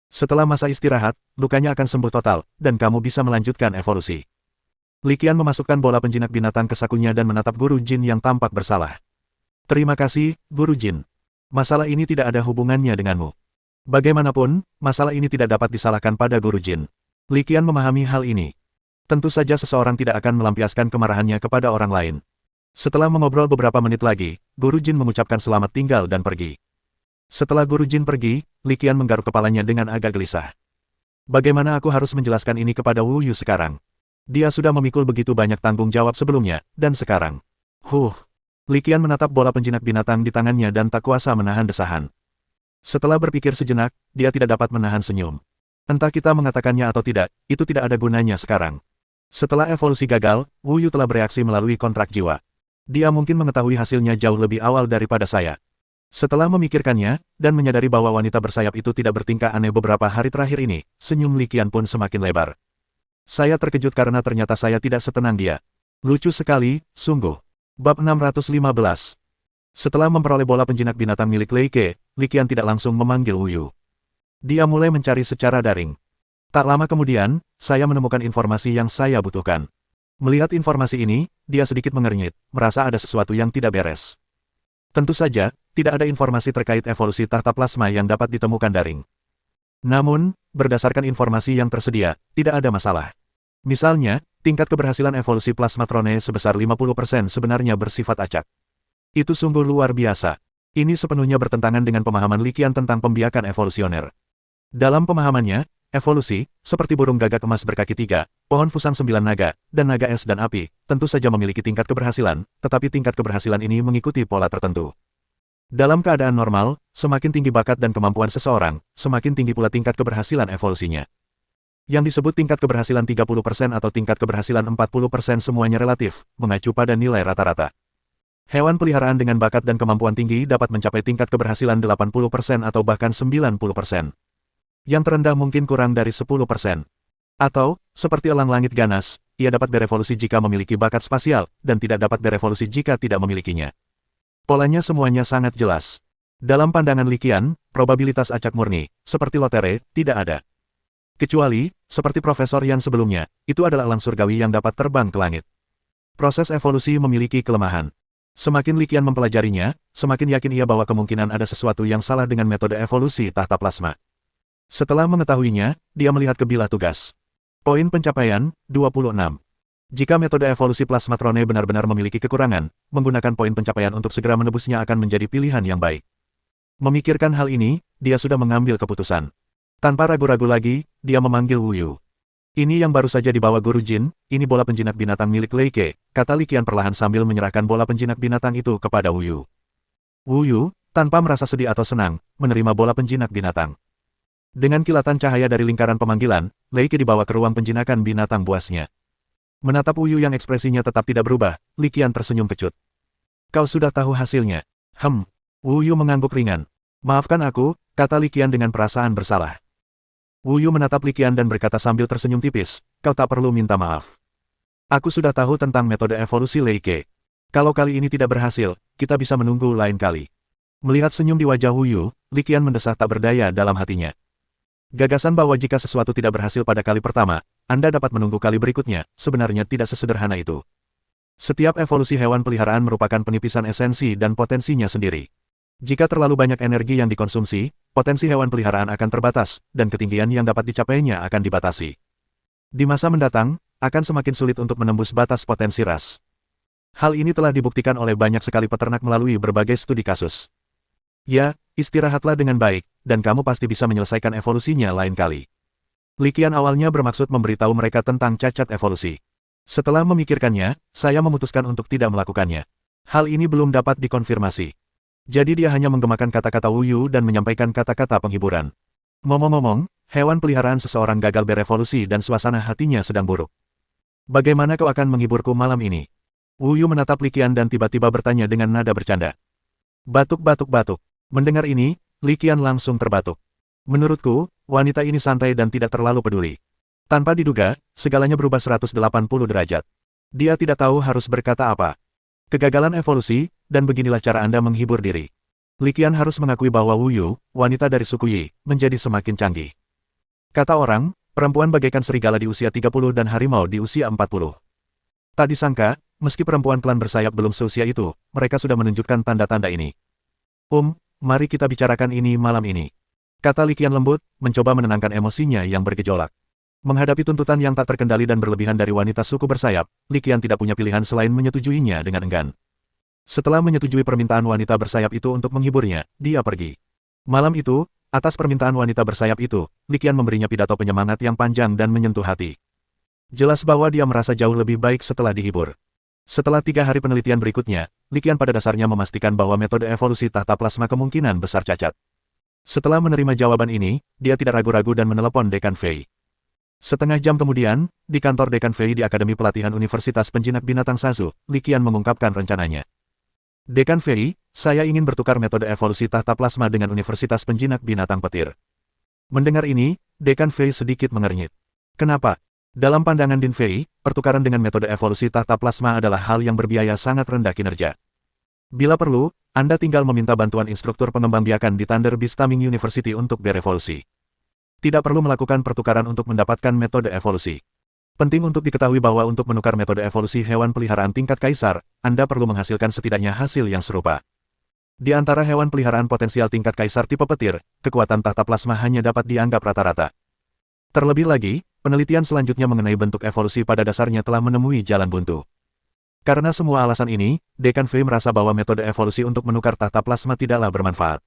Setelah masa istirahat, lukanya akan sembuh total, dan kamu bisa melanjutkan evolusi. Li Qian memasukkan bola penjinak binatang ke sakunya dan menatap Guru Jin yang tampak bersalah. Terima kasih, Guru Jin. Masalah ini tidak ada hubungannya denganmu. Bagaimanapun, masalah ini tidak dapat disalahkan pada Guru Jin. Li Qian memahami hal ini. Tentu saja seseorang tidak akan melampiaskan kemarahannya kepada orang lain. Setelah mengobrol beberapa menit lagi, Guru Jin mengucapkan selamat tinggal dan pergi. Setelah Guru Jin pergi, Li Qian menggaruk kepalanya dengan agak gelisah. Bagaimana aku harus menjelaskan ini kepada Wu Yu sekarang? Dia sudah memikul begitu banyak tanggung jawab sebelumnya, dan sekarang. Li Qian menatap bola penjinak binatang di tangannya dan tak kuasa menahan desahan. Setelah berpikir sejenak, dia tidak dapat menahan senyum. Entah kita mengatakannya atau tidak, itu tidak ada gunanya sekarang. Setelah evolusi gagal, Wu Yu telah bereaksi melalui kontrak jiwa. Dia mungkin mengetahui hasilnya jauh lebih awal daripada saya. Setelah memikirkannya, dan menyadari bahwa wanita bersayap itu tidak bertingkah aneh beberapa hari terakhir ini, senyum Li Qian pun semakin lebar. Saya terkejut karena ternyata saya tidak setenang dia. Lucu sekali, sungguh. Bab 615. Setelah memperoleh bola penjinak binatang milik Lei Ke, Li Qian tidak langsung memanggil Wu Yu. Dia mulai mencari secara daring. Tak lama kemudian, saya menemukan informasi yang saya butuhkan. Melihat informasi ini, dia sedikit mengernyit, merasa ada sesuatu yang tidak beres. Tentu saja, tidak ada informasi terkait evolusi tahta plasma yang dapat ditemukan daring. Namun, berdasarkan informasi yang tersedia, tidak ada masalah. Misalnya, tingkat keberhasilan evolusi Plasmatrone sebesar 50% sebenarnya bersifat acak. Itu sungguh luar biasa. Ini sepenuhnya bertentangan dengan pemahaman Li Qian tentang pembiakan evolusioner. Dalam pemahamannya, evolusi, seperti burung gagak emas berkaki 3, pohon fusang 9 naga, dan naga es dan api, tentu saja memiliki tingkat keberhasilan, tetapi tingkat keberhasilan ini mengikuti pola tertentu. Dalam keadaan normal, semakin tinggi bakat dan kemampuan seseorang, semakin tinggi pula tingkat keberhasilan evolusinya. Yang disebut tingkat keberhasilan 30% atau tingkat keberhasilan 40% semuanya relatif, mengacu pada nilai rata-rata. Hewan peliharaan dengan bakat dan kemampuan tinggi dapat mencapai tingkat keberhasilan 80% atau bahkan 90%. Yang terendah mungkin kurang dari 10%. Atau, seperti elang langit ganas, ia dapat berevolusi jika memiliki bakat spasial, dan tidak dapat berevolusi jika tidak memilikinya. Polanya semuanya sangat jelas. Dalam pandangan Li Qian, probabilitas acak murni, seperti lotere, tidak ada. Kecuali, seperti Profesor Yan sebelumnya, itu adalah elang surgawi yang dapat terbang ke langit. Proses evolusi memiliki kelemahan. Semakin Li Qian mempelajarinya, semakin yakin ia bahwa kemungkinan ada sesuatu yang salah dengan metode evolusi tahta plasma. Setelah mengetahuinya, dia melihat ke bilah tugas. Poin pencapaian, 26. Jika metode evolusi plasmatrone benar-benar memiliki kekurangan, menggunakan poin pencapaian untuk segera menebusnya akan menjadi pilihan yang baik. Memikirkan hal ini, dia sudah mengambil keputusan. Tanpa ragu-ragu lagi, dia memanggil Wu Yu. Ini yang baru saja dibawa Guru Jin, ini bola penjinak binatang milik Lei Ke, kata Li Qian perlahan sambil menyerahkan bola penjinak binatang itu kepada Wu Yu. Wu Yu, tanpa merasa sedih atau senang, menerima bola penjinak binatang. Dengan kilatan cahaya dari lingkaran pemanggilan, Lei Ke dibawa ke ruang penjinakan binatang buasnya. Menatap Wu Yu yang ekspresinya tetap tidak berubah, Li Qian tersenyum kecut. Kau sudah tahu hasilnya. Wu Yu mengangguk ringan. Maafkan aku, kata Li Qian dengan perasaan bersalah. Wu Yu menatap Li Qian dan berkata sambil tersenyum tipis, kau tak perlu minta maaf. Aku sudah tahu tentang metode evolusi Lei Ke. Kalau kali ini tidak berhasil, kita bisa menunggu lain kali. Melihat senyum di wajah Wu Yu, Li Qian mendesah tak berdaya dalam hatinya. Gagasan bahwa jika sesuatu tidak berhasil pada kali pertama, Anda dapat menunggu kali berikutnya, sebenarnya tidak sesederhana itu. Setiap evolusi hewan peliharaan merupakan penipisan esensi dan potensinya sendiri. Jika terlalu banyak energi yang dikonsumsi, potensi hewan peliharaan akan terbatas, dan ketinggian yang dapat dicapainya akan dibatasi. Di masa mendatang, akan semakin sulit untuk menembus batas potensi ras. Hal ini telah dibuktikan oleh banyak sekali peternak melalui berbagai studi kasus. Ya, istirahatlah dengan baik, dan kamu pasti bisa menyelesaikan evolusinya lain kali. Li Qian awalnya bermaksud memberitahu mereka tentang cacat evolusi. Setelah memikirkannya, saya memutuskan untuk tidak melakukannya. Hal ini belum dapat dikonfirmasi. Jadi dia hanya menggemakan kata-kata Wu Yu dan menyampaikan kata-kata penghiburan. Ngomong-ngomong, hewan peliharaan seseorang gagal berevolusi dan suasana hatinya sedang buruk. Bagaimana kau akan menghiburku malam ini? Wu Yu menatap Li Qian dan tiba-tiba bertanya dengan nada bercanda. Batuk. Mendengar ini, Li Qian langsung terbatuk. Menurutku, wanita ini santai dan tidak terlalu peduli. Tanpa diduga, segalanya berubah 180 derajat. Dia tidak tahu harus berkata apa. Kegagalan evolusi, dan beginilah cara Anda menghibur diri. Li Qian harus mengakui bahwa Wu Yu, wanita dari suku Yi, menjadi semakin canggih. Kata orang, perempuan bagaikan serigala di usia 30 dan harimau di usia 40. Tak disangka, meski perempuan klan bersayap belum seusia itu, mereka sudah menunjukkan tanda-tanda ini. Mari kita bicarakan ini malam ini. Kata Li Qian lembut, mencoba menenangkan emosinya yang bergejolak. Menghadapi tuntutan yang tak terkendali dan berlebihan dari wanita suku bersayap, Li Qian tidak punya pilihan selain menyetujuinya dengan enggan. Setelah menyetujui permintaan wanita bersayap itu untuk menghiburnya, dia pergi. Malam itu, atas permintaan wanita bersayap itu, Li Qian memberinya pidato penyemangat yang panjang dan menyentuh hati. Jelas bahwa dia merasa jauh lebih baik setelah dihibur. Setelah 3 hari penelitian berikutnya, Li Qian pada dasarnya memastikan bahwa metode evolusi tahta plasma kemungkinan besar cacat. Setelah menerima jawaban ini, dia tidak ragu-ragu dan menelepon Dekan Fei. Setengah jam kemudian, di kantor Dekan Fei di Akademi Pelatihan Universitas Penjinak Binatang Sazu, Li Qian mengungkapkan rencananya. Dekan Fei, saya ingin bertukar metode evolusi tahta plasma dengan Universitas Penjinak Binatang Petir. Mendengar ini, Dekan Fei sedikit mengernyit. Kenapa? Dalam pandangan Din Fei, pertukaran dengan metode evolusi tahta plasma adalah hal yang berbiaya sangat rendah kinerja. Bila perlu, Anda tinggal meminta bantuan instruktur pengembangbiakan di Thunder Beast Taming University untuk berevolusi. Tidak perlu melakukan pertukaran untuk mendapatkan metode evolusi. Penting untuk diketahui bahwa untuk menukar metode evolusi hewan peliharaan tingkat kaisar, Anda perlu menghasilkan setidaknya hasil yang serupa. Di antara hewan peliharaan potensial tingkat kaisar tipe petir, kekuatan tahta plasma hanya dapat dianggap rata-rata. Terlebih lagi, penelitian selanjutnya mengenai bentuk evolusi pada dasarnya telah menemui jalan buntu. Karena semua alasan ini, Dekan Fei merasa bahwa metode evolusi untuk menukar tahta plasma tidaklah bermanfaat.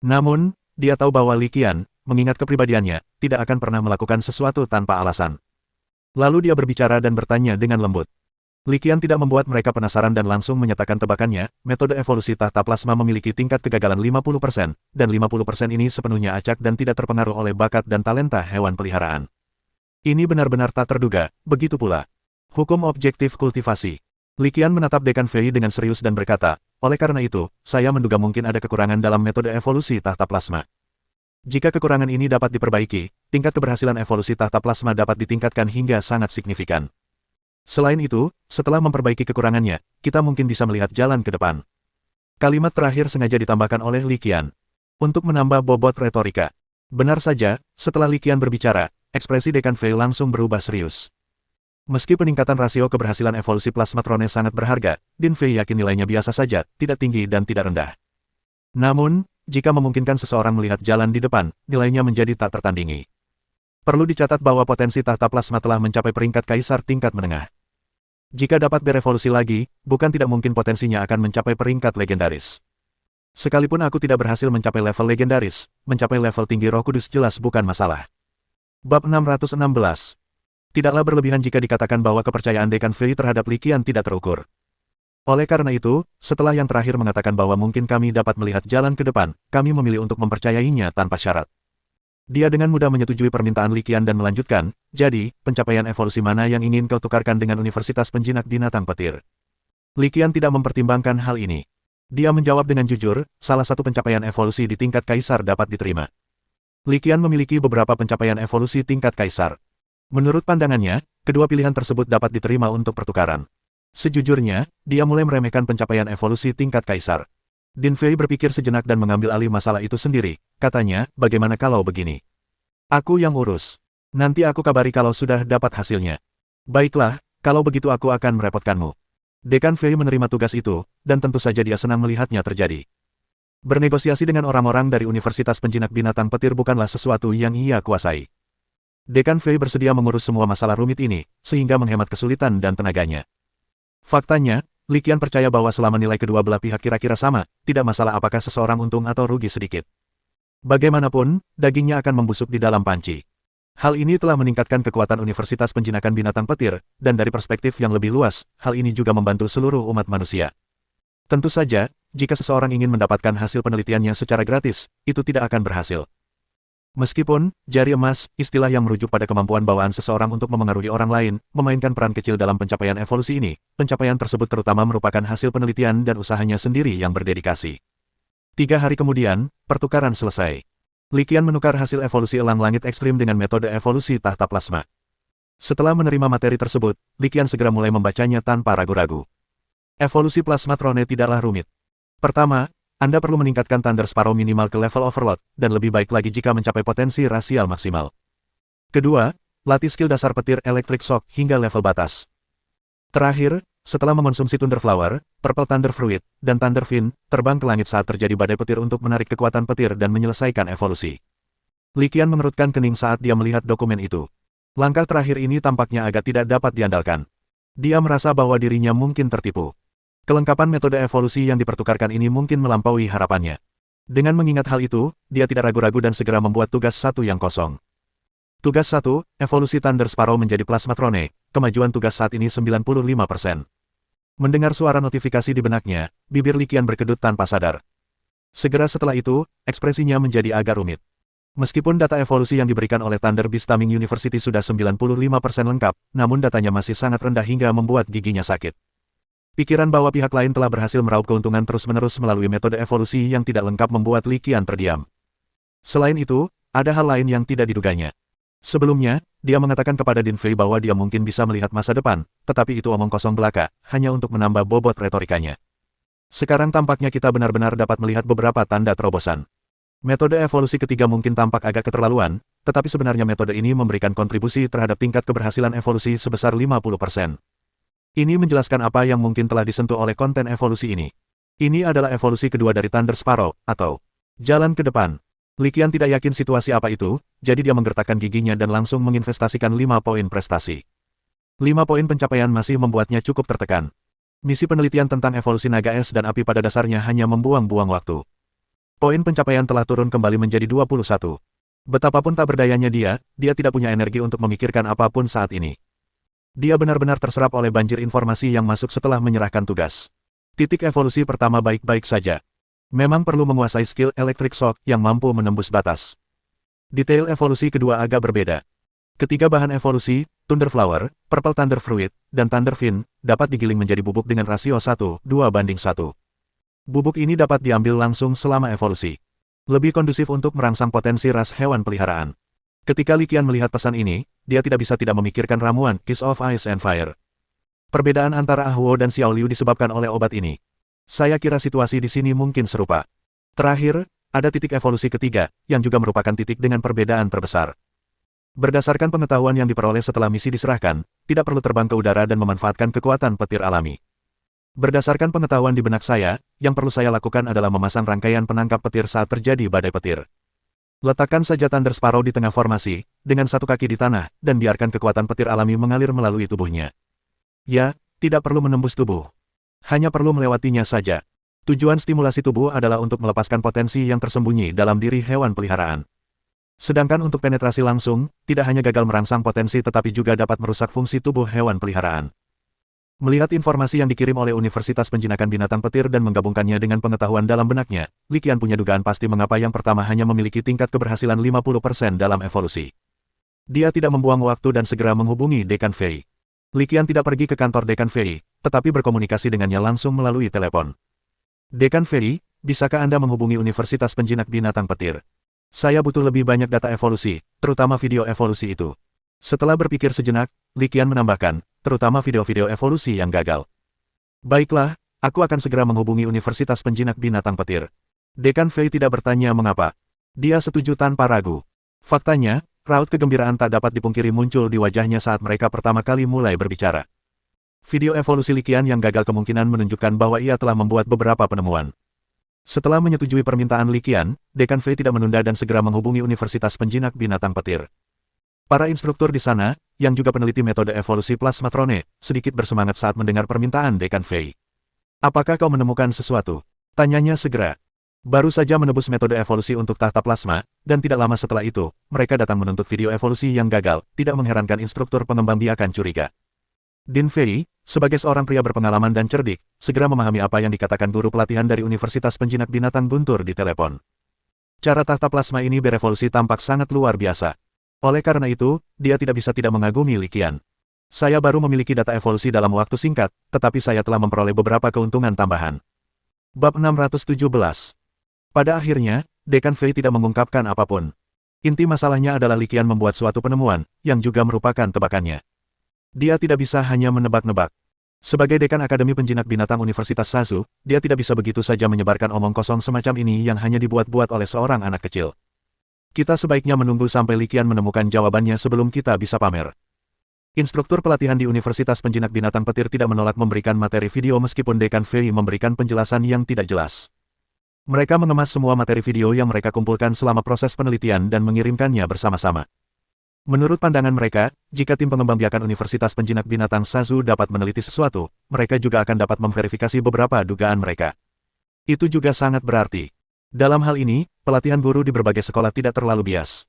Namun, dia tahu bahwa Li Qian, mengingat kepribadiannya, tidak akan pernah melakukan sesuatu tanpa alasan. Lalu dia berbicara dan bertanya dengan lembut. Li Qian tidak membuat mereka penasaran dan langsung menyatakan tebakannya, metode evolusi tahta plasma memiliki tingkat kegagalan 50%, dan 50% ini sepenuhnya acak dan tidak terpengaruh oleh bakat dan talenta hewan peliharaan. Ini benar-benar tak terduga, begitu pula. Hukum objektif kultivasi. Li Qian menatap Dekan Fei dengan serius dan berkata, oleh karena itu, saya menduga mungkin ada kekurangan dalam metode evolusi tahta plasma. Jika kekurangan ini dapat diperbaiki, tingkat keberhasilan evolusi tahta plasma dapat ditingkatkan hingga sangat signifikan. Selain itu, setelah memperbaiki kekurangannya, kita mungkin bisa melihat jalan ke depan. Kalimat terakhir sengaja ditambahkan oleh Li Qian. Untuk menambah bobot retorika. Benar saja, setelah Li Qian berbicara, ekspresi Dekan Fei langsung berubah serius. Meski peningkatan rasio keberhasilan evolusi plasmatrone sangat berharga, Din Fei yakin nilainya biasa saja, tidak tinggi dan tidak rendah. Namun, jika memungkinkan seseorang melihat jalan di depan, nilainya menjadi tak tertandingi. Perlu dicatat bahwa potensi tahta plasma telah mencapai peringkat kaisar tingkat menengah. Jika dapat berevolusi lagi, bukan tidak mungkin potensinya akan mencapai peringkat legendaris. Sekalipun aku tidak berhasil mencapai level legendaris, mencapai level tinggi Roh Kudus jelas bukan masalah. Bab 616. Tidaklah berlebihan jika dikatakan bahwa kepercayaan Dekan Fei terhadap Li Qian tidak terukur. Oleh karena itu, setelah yang terakhir mengatakan bahwa mungkin kami dapat melihat jalan ke depan, kami memilih untuk mempercayainya tanpa syarat. Dia dengan mudah menyetujui permintaan Li Qian dan melanjutkan, jadi, pencapaian evolusi mana yang ingin kau tukarkan dengan Universitas Penjinak Binatang Petir? Li Qian tidak mempertimbangkan hal ini. Dia menjawab dengan jujur, salah satu pencapaian evolusi di tingkat kaisar dapat diterima. Li Qian memiliki beberapa pencapaian evolusi tingkat kaisar. Menurut pandangannya, kedua pilihan tersebut dapat diterima untuk pertukaran. Sejujurnya, dia mulai meremehkan pencapaian evolusi tingkat kaisar. Din Fei berpikir sejenak dan mengambil alih masalah itu sendiri. Katanya, bagaimana kalau begini? Aku yang urus. Nanti aku kabari kalau sudah dapat hasilnya. Baiklah, kalau begitu aku akan merepotkanmu. Dekan Fei menerima tugas itu, dan tentu saja dia senang melihatnya terjadi. Bernegosiasi dengan orang-orang dari Universitas Penjinak Binatang Petir bukanlah sesuatu yang ia kuasai. Dekan Fei bersedia mengurus semua masalah rumit ini, sehingga menghemat kesulitan dan tenaganya. Faktanya, Li Qian percaya bahwa selama nilai kedua belah pihak kira-kira sama, tidak masalah apakah seseorang untung atau rugi sedikit. Bagaimanapun, dagingnya akan membusuk di dalam panci. Hal ini telah meningkatkan kekuatan Universitas Penjinakan Binatang Petir, dan dari perspektif yang lebih luas, hal ini juga membantu seluruh umat manusia. Tentu saja, jika seseorang ingin mendapatkan hasil penelitiannya secara gratis, itu tidak akan berhasil. Meskipun, jari emas, istilah yang merujuk pada kemampuan bawaan seseorang untuk memengaruhi orang lain, memainkan peran kecil dalam pencapaian evolusi ini, pencapaian tersebut terutama merupakan hasil penelitian dan usahanya sendiri yang berdedikasi. 3 hari kemudian, pertukaran selesai. Li Qian menukar hasil evolusi elang langit ekstrim dengan metode evolusi tahta plasma. Setelah menerima materi tersebut, Li Qian segera mulai membacanya tanpa ragu-ragu. Evolusi plasmatrone tidaklah rumit. Pertama, Anda perlu meningkatkan Thunder Sparrow minimal ke level Overlord, dan lebih baik lagi jika mencapai potensi rasial maksimal. Kedua, latih skill dasar petir Electric Shock hingga level batas. Terakhir, setelah mengonsumsi Thunder Flower, Purple Thunder Fruit, dan Thunder Fin, terbang ke langit saat terjadi badai petir untuk menarik kekuatan petir dan menyelesaikan evolusi. Li Qian mengerutkan kening saat dia melihat dokumen itu. Langkah terakhir ini tampaknya agak tidak dapat diandalkan. Dia merasa bahwa dirinya mungkin tertipu. Kelengkapan metode evolusi yang dipertukarkan ini mungkin melampaui harapannya. Dengan mengingat hal itu, dia tidak ragu-ragu dan segera membuat tugas 1 yang kosong. Tugas 1, evolusi Thunder Sparrow menjadi Plasmatrone, kemajuan tugas saat ini 95%. Mendengar suara notifikasi di benaknya, bibir Li Qian berkedut tanpa sadar. Segera setelah itu, ekspresinya menjadi agak rumit. Meskipun data evolusi yang diberikan oleh Thunder Beast Taming University sudah 95% lengkap, namun datanya masih sangat rendah hingga membuat giginya sakit. Pikiran bahwa pihak lain telah berhasil meraup keuntungan terus-menerus melalui metode evolusi yang tidak lengkap membuat Li Qian terdiam. Selain itu, ada hal lain yang tidak diduganya. Sebelumnya, dia mengatakan kepada Din Fei bahwa dia mungkin bisa melihat masa depan, tetapi itu omong kosong belaka, hanya untuk menambah bobot retorikanya. Sekarang tampaknya kita benar-benar dapat melihat beberapa tanda terobosan. Metode evolusi ketiga mungkin tampak agak keterlaluan, tetapi sebenarnya metode ini memberikan kontribusi terhadap tingkat keberhasilan evolusi sebesar 50%. Ini menjelaskan apa yang mungkin telah disentuh oleh konten evolusi ini. Ini adalah evolusi kedua dari Thunder Sparrow, atau jalan ke depan. Li Qian tidak yakin situasi apa itu, jadi dia menggertakkan giginya dan langsung menginvestasikan 5 poin prestasi. 5 poin pencapaian masih membuatnya cukup tertekan. Misi penelitian tentang evolusi naga es dan api pada dasarnya hanya membuang-buang waktu. Poin pencapaian telah turun kembali menjadi 21. Betapapun tak berdayanya dia tidak punya energi untuk memikirkan apapun saat ini. Dia benar-benar terserap oleh banjir informasi yang masuk setelah menyerahkan tugas. Titik evolusi pertama baik-baik saja. Memang perlu menguasai skill Electric Shock yang mampu menembus batas. Detail evolusi kedua agak berbeda. Ketiga bahan evolusi, Thunder Flower, Purple Thunder Fruit, dan Thunder Fin, dapat digiling menjadi bubuk dengan rasio 1:2 banding 1. Bubuk ini dapat diambil langsung selama evolusi. Lebih kondusif untuk merangsang potensi ras hewan peliharaan. Ketika Li Qian melihat pesan ini, dia tidak bisa tidak memikirkan ramuan Kiss of Ice and Fire. Perbedaan antara Ah Huo dan Xiao Liu disebabkan oleh obat ini. Saya kira situasi di sini mungkin serupa. Terakhir, ada titik evolusi ketiga, yang juga merupakan titik dengan perbedaan terbesar. Berdasarkan pengetahuan yang diperoleh setelah misi diserahkan, tidak perlu terbang ke udara dan memanfaatkan kekuatan petir alami. Berdasarkan pengetahuan di benak saya, yang perlu saya lakukan adalah memasang rangkaian penangkap petir saat terjadi badai petir. Letakkan saja Thunder Sparrow di tengah formasi, dengan satu kaki di tanah, dan biarkan kekuatan petir alami mengalir melalui tubuhnya. Ya, tidak perlu menembus tubuh. Hanya perlu melewatinya saja. Tujuan stimulasi tubuh adalah untuk melepaskan potensi yang tersembunyi dalam diri hewan peliharaan. Sedangkan untuk penetrasi langsung, tidak hanya gagal merangsang potensi tetapi juga dapat merusak fungsi tubuh hewan peliharaan. Melihat informasi yang dikirim oleh Universitas Penjinakan Binatang Petir dan menggabungkannya dengan pengetahuan dalam benaknya, Li Qian punya dugaan pasti mengapa yang pertama hanya memiliki tingkat keberhasilan 50% dalam evolusi. Dia tidak membuang waktu dan segera menghubungi Dekan Fei. Li Qian tidak pergi ke kantor Dekan Fei, tetapi berkomunikasi dengannya langsung melalui telepon. Dekan Fei, bisakah Anda menghubungi Universitas Penjinak Binatang Petir? Saya butuh lebih banyak data evolusi, terutama video evolusi itu. Setelah berpikir sejenak, Li Qian menambahkan, terutama video-video evolusi yang gagal. Baiklah, aku akan segera menghubungi Universitas Penjinak Binatang Petir. Dekan Fei tidak bertanya mengapa. Dia setuju tanpa ragu. Faktanya, raut kegembiraan tak dapat dipungkiri muncul di wajahnya saat mereka pertama kali mulai berbicara. Video evolusi Li Qian yang gagal kemungkinan menunjukkan bahwa ia telah membuat beberapa penemuan. Setelah menyetujui permintaan Li Qian, Dekan Fei tidak menunda dan segera menghubungi Universitas Penjinak Binatang Petir. Para instruktur di sana, yang juga peneliti metode evolusi plasmatrone, sedikit bersemangat saat mendengar permintaan Dekan Fei. Apakah kau menemukan sesuatu? Tanyanya segera. Baru saja menebus metode evolusi untuk tahta plasma, dan tidak lama setelah itu, mereka datang menuntut video evolusi yang gagal, tidak mengherankan instruktur pengembang biakan curiga. Din Fei, sebagai seorang pria berpengalaman dan cerdik, segera memahami apa yang dikatakan guru pelatihan dari Universitas Penjinak Binatang Guntur di telepon. Cara tahta plasma ini berevolusi tampak sangat luar biasa. Oleh karena itu, dia tidak bisa tidak mengagumi Li Qian. Saya baru memiliki data evolusi dalam waktu singkat, tetapi saya telah memperoleh beberapa keuntungan tambahan. Bab 617. Pada akhirnya, Dekan Fei tidak mengungkapkan apapun. Inti masalahnya adalah Li Qian membuat suatu penemuan, yang juga merupakan tebakannya. Dia tidak bisa hanya menebak-nebak. Sebagai dekan Akademi Penjinak Binatang Universitas Sasu, dia tidak bisa begitu saja menyebarkan omong kosong semacam ini yang hanya dibuat-buat oleh seorang anak kecil. Kita sebaiknya menunggu sampai Li Qian menemukan jawabannya sebelum kita bisa pamer. Instruktur pelatihan di Universitas Penjinak Binatang Petir tidak menolak memberikan materi video meskipun Dekan Fei memberikan penjelasan yang tidak jelas. Mereka mengemas semua materi video yang mereka kumpulkan selama proses penelitian dan mengirimkannya bersama-sama. Menurut pandangan mereka, jika tim pengembang biakan Universitas Penjinak Binatang Sasu dapat meneliti sesuatu, mereka juga akan dapat memverifikasi beberapa dugaan mereka. Itu juga sangat berarti. Dalam hal ini, pelatihan guru di berbagai sekolah tidak terlalu bias.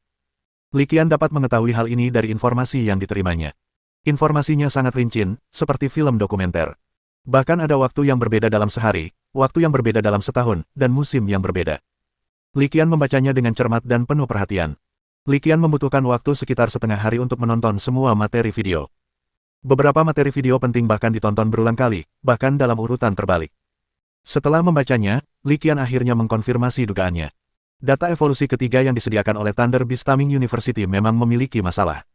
Li Qian dapat mengetahui hal ini dari informasi yang diterimanya. Informasinya sangat rinci, seperti film dokumenter. Bahkan ada waktu yang berbeda dalam sehari, waktu yang berbeda dalam setahun, dan musim yang berbeda. Li Qian membacanya dengan cermat dan penuh perhatian. Li Qian membutuhkan waktu sekitar setengah hari untuk menonton semua materi video. Beberapa materi video penting bahkan ditonton berulang kali, bahkan dalam urutan terbalik. Setelah membacanya, Li Qian akhirnya mengkonfirmasi dugaannya. Data evolusi ketiga yang disediakan oleh Thunder Beast Taming University memang memiliki masalah.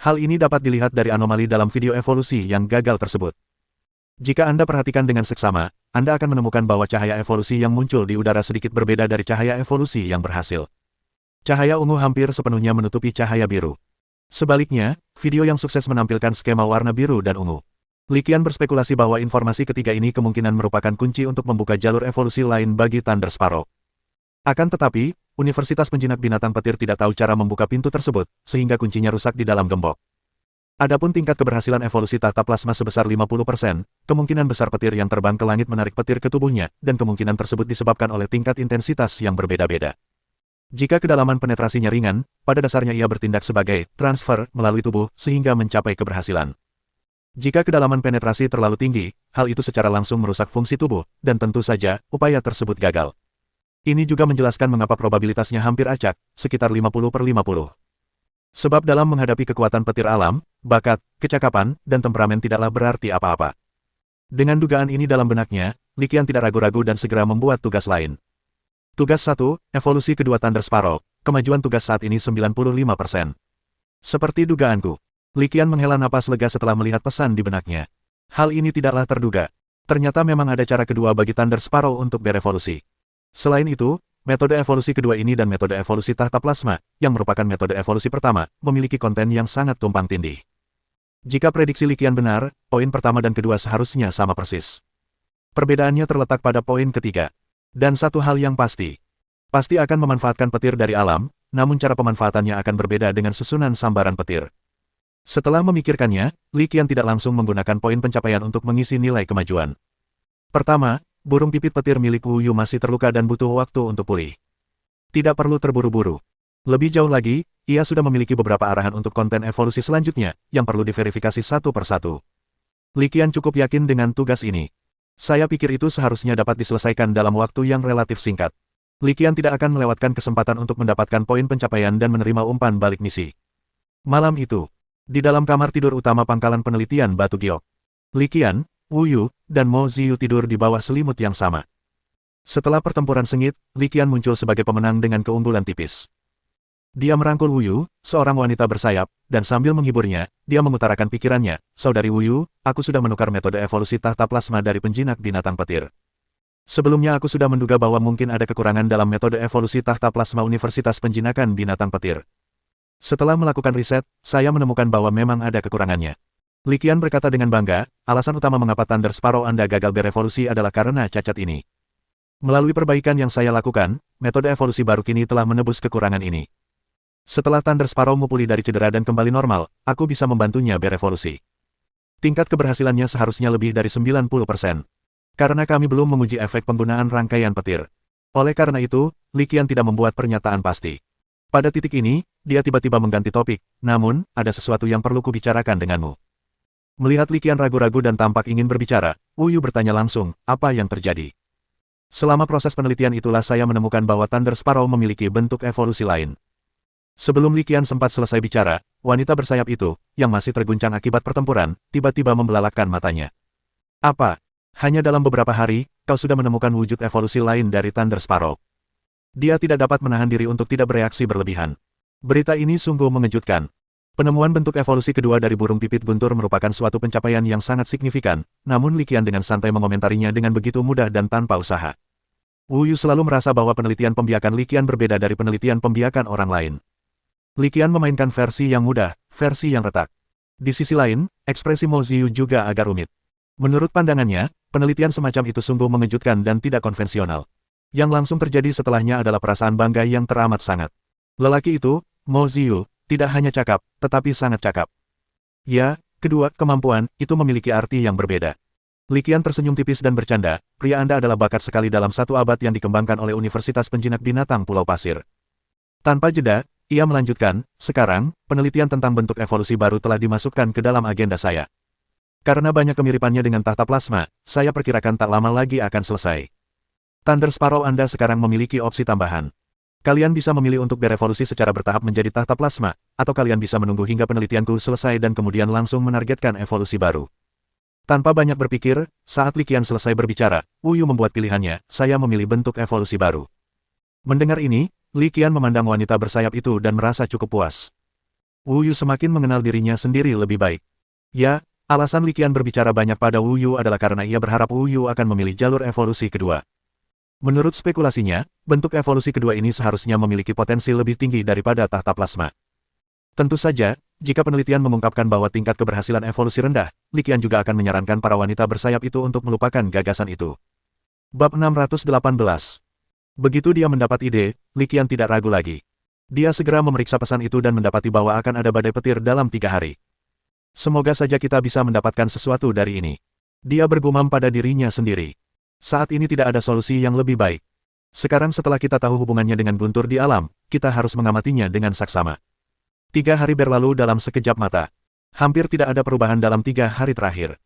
Hal ini dapat dilihat dari anomali dalam video evolusi yang gagal tersebut. Jika Anda perhatikan dengan seksama, Anda akan menemukan bahwa cahaya evolusi yang muncul di udara sedikit berbeda dari cahaya evolusi yang berhasil. Cahaya ungu hampir sepenuhnya menutupi cahaya biru. Sebaliknya, video yang sukses menampilkan skema warna biru dan ungu. Li Qian berspekulasi bahwa informasi ketiga ini kemungkinan merupakan kunci untuk membuka jalur evolusi lain bagi Thunder Sparrow. Akan tetapi, Universitas Penjinak Binatang Petir tidak tahu cara membuka pintu tersebut, sehingga kuncinya rusak di dalam gembok. Adapun tingkat keberhasilan evolusi tahta plasma sebesar 50%, kemungkinan besar petir yang terbang ke langit menarik petir ke tubuhnya, dan kemungkinan tersebut disebabkan oleh tingkat intensitas yang berbeda-beda. Jika kedalaman penetrasinya ringan, pada dasarnya ia bertindak sebagai transfer melalui tubuh sehingga mencapai keberhasilan. Jika kedalaman penetrasi terlalu tinggi, hal itu secara langsung merusak fungsi tubuh, dan tentu saja, upaya tersebut gagal. Ini juga menjelaskan mengapa probabilitasnya hampir acak, sekitar 50/50. Sebab dalam menghadapi kekuatan petir alam, bakat, kecakapan, dan temperamen tidaklah berarti apa-apa. Dengan dugaan ini dalam benaknya, Li Qian tidak ragu-ragu dan segera membuat tugas lain. Tugas 1, evolusi kedua Thunder Sparrow, kemajuan tugas saat ini 95%. Seperti dugaanku, Li Qian menghela napas lega setelah melihat pesan di benaknya. Hal ini tidaklah terduga. Ternyata memang ada cara kedua bagi Thunder Sparrow untuk berevolusi. Selain itu, metode evolusi kedua ini dan metode evolusi tahta plasma, yang merupakan metode evolusi pertama, memiliki konten yang sangat tumpang tindih. Jika prediksi Liqian benar, poin pertama dan kedua seharusnya sama persis. Perbedaannya terletak pada poin ketiga. Dan satu hal yang pasti akan memanfaatkan petir dari alam, namun cara pemanfaatannya akan berbeda dengan susunan sambaran petir. Setelah memikirkannya, Liqian tidak langsung menggunakan poin pencapaian untuk mengisi nilai kemajuan. Pertama, burung pipit petir milik Wu Yu masih terluka dan butuh waktu untuk pulih. Tidak perlu terburu-buru. Lebih jauh lagi, ia sudah memiliki beberapa arahan untuk konten evolusi selanjutnya, yang perlu diverifikasi satu persatu. Liqian cukup yakin dengan tugas ini. Saya pikir itu seharusnya dapat diselesaikan dalam waktu yang relatif singkat. Liqian tidak akan melewatkan kesempatan untuk mendapatkan poin pencapaian dan menerima umpan balik misi. Malam itu, di dalam kamar tidur utama pangkalan penelitian Batu Giok, Liqian, Wu Yu, dan Mo Ziyu tidur di bawah selimut yang sama. Setelah pertempuran sengit, Liqian muncul sebagai pemenang dengan keunggulan tipis. Dia merangkul Wu Yu, seorang wanita bersayap, dan sambil menghiburnya, dia mengutarakan pikirannya, "Saudari Wu Yu, aku sudah menukar metode evolusi tahta plasma dari penjinak binatang petir. Sebelumnya aku sudah menduga bahwa mungkin ada kekurangan dalam metode evolusi tahta plasma Universitas Penjinakan Binatang Petir. Setelah melakukan riset, saya menemukan bahwa memang ada kekurangannya." Liqian berkata dengan bangga, "Alasan utama mengapa Thunder Sparrow Anda gagal berevolusi adalah karena cacat ini. Melalui perbaikan yang saya lakukan, metode evolusi baru kini telah menebus kekurangan ini. Setelah Thunder Sparrow pulih dari cedera dan kembali normal, aku bisa membantunya berevolusi. Tingkat keberhasilannya seharusnya lebih dari 90%. Karena kami belum menguji efek penggunaan rangkaian petir. Oleh karena itu, Liqian tidak membuat pernyataan pasti. Pada titik ini, dia tiba-tiba mengganti topik, namun, ada sesuatu yang perlu kubicarakan denganmu." Melihat Liqian ragu-ragu dan tampak ingin berbicara, Wu Yu bertanya langsung, "Apa yang terjadi?" "Selama proses penelitian itulah saya menemukan bahwa Thunder Sparrow memiliki bentuk evolusi lain." Sebelum Liqian sempat selesai bicara, wanita bersayap itu, yang masih terguncang akibat pertempuran, tiba-tiba membelalakkan matanya. "Apa? Hanya dalam beberapa hari, kau sudah menemukan wujud evolusi lain dari Thunder Sparrow?" Dia tidak dapat menahan diri untuk tidak bereaksi berlebihan. Berita ini sungguh mengejutkan. Penemuan bentuk evolusi kedua dari burung pipit guntur merupakan suatu pencapaian yang sangat signifikan, namun Liqian dengan santai mengomentarinya dengan begitu mudah dan tanpa usaha. Wu Yu selalu merasa bahwa penelitian pembiakan Liqian berbeda dari penelitian pembiakan orang lain. Liqian memainkan versi yang mudah, versi yang retak. Di sisi lain, ekspresi Mo Ziyu juga agak rumit. Menurut pandangannya, penelitian semacam itu sungguh mengejutkan dan tidak konvensional. Yang langsung terjadi setelahnya adalah perasaan bangga yang teramat sangat. Lelaki itu, Mo Ziyu, tidak hanya cakap, tetapi sangat cakap. Ya, kedua, kemampuan, itu memiliki arti yang berbeda. Liqian tersenyum tipis dan bercanda, "Pria Anda adalah bakat sekali dalam satu abad yang dikembangkan oleh Universitas Penjinak Binatang Pulau Pasir." Tanpa jeda, ia melanjutkan, "Sekarang, penelitian tentang bentuk evolusi baru telah dimasukkan ke dalam agenda saya. Karena banyak kemiripannya dengan tahta plasma, saya perkirakan tak lama lagi akan selesai. Thunder Sparrow Anda sekarang memiliki opsi tambahan. Kalian bisa memilih untuk berevolusi secara bertahap menjadi tahta plasma, atau kalian bisa menunggu hingga penelitianku selesai dan kemudian langsung menargetkan evolusi baru." Tanpa banyak berpikir, saat Liqian selesai berbicara, Wu Yu membuat pilihannya, "Saya memilih bentuk evolusi baru." Mendengar ini, Liqian memandang wanita bersayap itu dan merasa cukup puas. Wu Yu semakin mengenal dirinya sendiri lebih baik. Ya, alasan Liqian berbicara banyak pada Wu Yu adalah karena ia berharap Wu Yu akan memilih jalur evolusi kedua. Menurut spekulasinya, bentuk evolusi kedua ini seharusnya memiliki potensi lebih tinggi daripada tahta plasma. Tentu saja, jika penelitian mengungkapkan bahwa tingkat keberhasilan evolusi rendah, Liqian juga akan menyarankan para wanita bersayap itu untuk melupakan gagasan itu. Bab 618. Begitu dia mendapat ide, Liqian tidak ragu lagi. Dia segera memeriksa pesan itu dan mendapati bahwa akan ada badai petir dalam 3 hari. "Semoga saja kita bisa mendapatkan sesuatu dari ini." Dia bergumam pada dirinya sendiri. Saat ini tidak ada solusi yang lebih baik. Sekarang setelah kita tahu hubungannya dengan guntur di alam, kita harus mengamatinya dengan saksama. 3 hari berlalu dalam sekejap mata. Hampir tidak ada perubahan dalam 3 hari terakhir.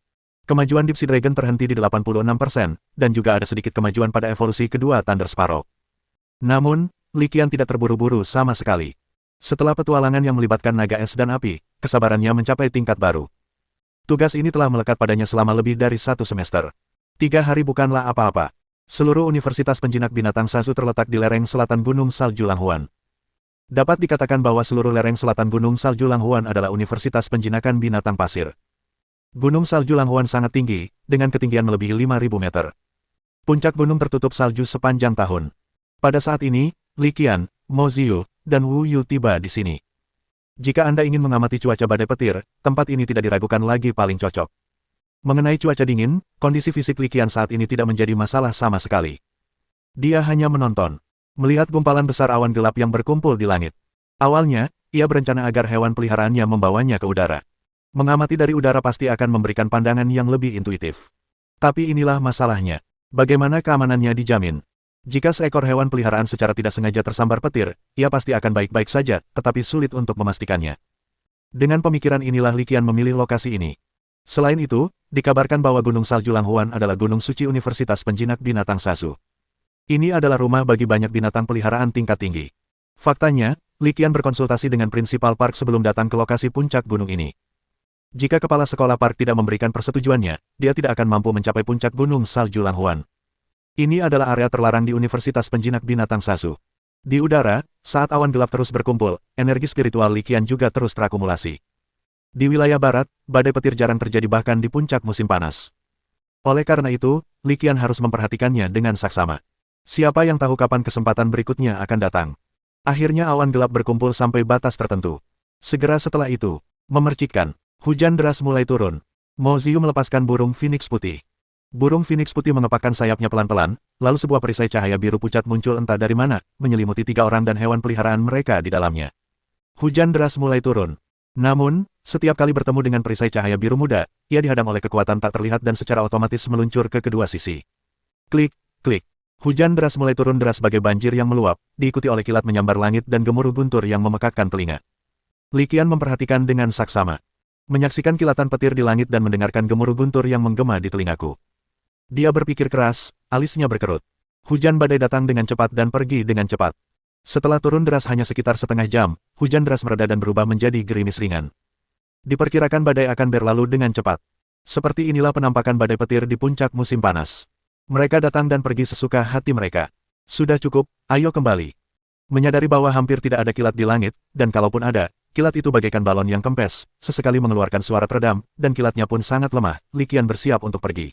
Kemajuan Deep Sea Dragon terhenti di 86%, dan juga ada sedikit kemajuan pada evolusi kedua Thunder Sparrow. Namun, Liqian tidak terburu-buru sama sekali. Setelah petualangan yang melibatkan naga es dan api, kesabarannya mencapai tingkat baru. Tugas ini telah melekat padanya selama lebih dari 1 semester. 3 hari bukanlah apa-apa. Seluruh Universitas Penjinak Binatang Sasu terletak di lereng selatan Gunung Salju Langhuan. Dapat dikatakan bahwa seluruh lereng selatan Gunung Salju Langhuan adalah Universitas Penjinakan Binatang Pasir. Gunung Salju Langhuan sangat tinggi, dengan ketinggian melebihi 5.000 meter. Puncak gunung tertutup salju sepanjang tahun. Pada saat ini, Li Qian, Mo Ziyu, dan Wu Yu tiba di sini. Jika Anda ingin mengamati cuaca badai petir, tempat ini tidak diragukan lagi paling cocok. Mengenai cuaca dingin, kondisi fisik Li Qian saat ini tidak menjadi masalah sama sekali. Dia hanya menonton, melihat gumpalan besar awan gelap yang berkumpul di langit. Awalnya, ia berencana agar hewan peliharaannya membawanya ke udara. Mengamati dari udara pasti akan memberikan pandangan yang lebih intuitif. Tapi inilah masalahnya. Bagaimana keamanannya dijamin? Jika seekor hewan peliharaan secara tidak sengaja tersambar petir, ia pasti akan baik-baik saja, tetapi sulit untuk memastikannya. Dengan pemikiran inilah Li Qian memilih lokasi ini. Selain itu, dikabarkan bahwa Gunung Salju Langhuan adalah gunung suci Universitas Penjinak Binatang Sasu. Ini adalah rumah bagi banyak binatang peliharaan tingkat tinggi. Faktanya, Li Qian berkonsultasi dengan prinsipal park sebelum datang ke lokasi puncak gunung ini. Jika kepala sekolah park tidak memberikan persetujuannya, dia tidak akan mampu mencapai puncak Gunung Salju Langhuan. Ini adalah area terlarang di Universitas Penjinak Binatang Sasu. Di udara, saat awan gelap terus berkumpul, energi spiritual Li Qian juga terus terakumulasi. Di wilayah barat, badai petir jarang terjadi bahkan di puncak musim panas. Oleh karena itu, Li Qian harus memperhatikannya dengan saksama. Siapa yang tahu kapan kesempatan berikutnya akan datang. Akhirnya awan gelap berkumpul sampai batas tertentu. Segera setelah itu, memercikkan, hujan deras mulai turun. Mo Ziyu melepaskan burung phoenix putih. Burung phoenix putih mengepakkan sayapnya pelan-pelan, lalu sebuah perisai cahaya biru pucat muncul entah dari mana, menyelimuti 3 orang dan hewan peliharaan mereka di dalamnya. Hujan deras mulai turun. Namun, setiap kali bertemu dengan perisai cahaya biru muda, ia dihadang oleh kekuatan tak terlihat dan secara otomatis meluncur ke kedua sisi. Klik, klik. Hujan deras mulai turun deras sebagai banjir yang meluap, diikuti oleh kilat menyambar langit dan gemuruh guntur yang memekakkan telinga. Li Qian memperhatikan dengan saksama. Menyaksikan kilatan petir di langit dan mendengarkan gemuruh guntur yang menggema di telingaku. Dia berpikir keras, alisnya berkerut. Hujan badai datang dengan cepat dan pergi dengan cepat. Setelah turun deras hanya sekitar setengah jam, hujan deras mereda dan berubah menjadi gerimis ringan. Diperkirakan badai akan berlalu dengan cepat. Seperti inilah penampakan badai petir di puncak musim panas. Mereka datang dan pergi sesuka hati mereka. Sudah cukup, ayo kembali. Menyadari bahwa hampir tidak ada kilat di langit, dan kalaupun ada, kilat itu bagaikan balon yang kempes, sesekali mengeluarkan suara teredam, dan kilatnya pun sangat lemah, Li Qian bersiap untuk pergi.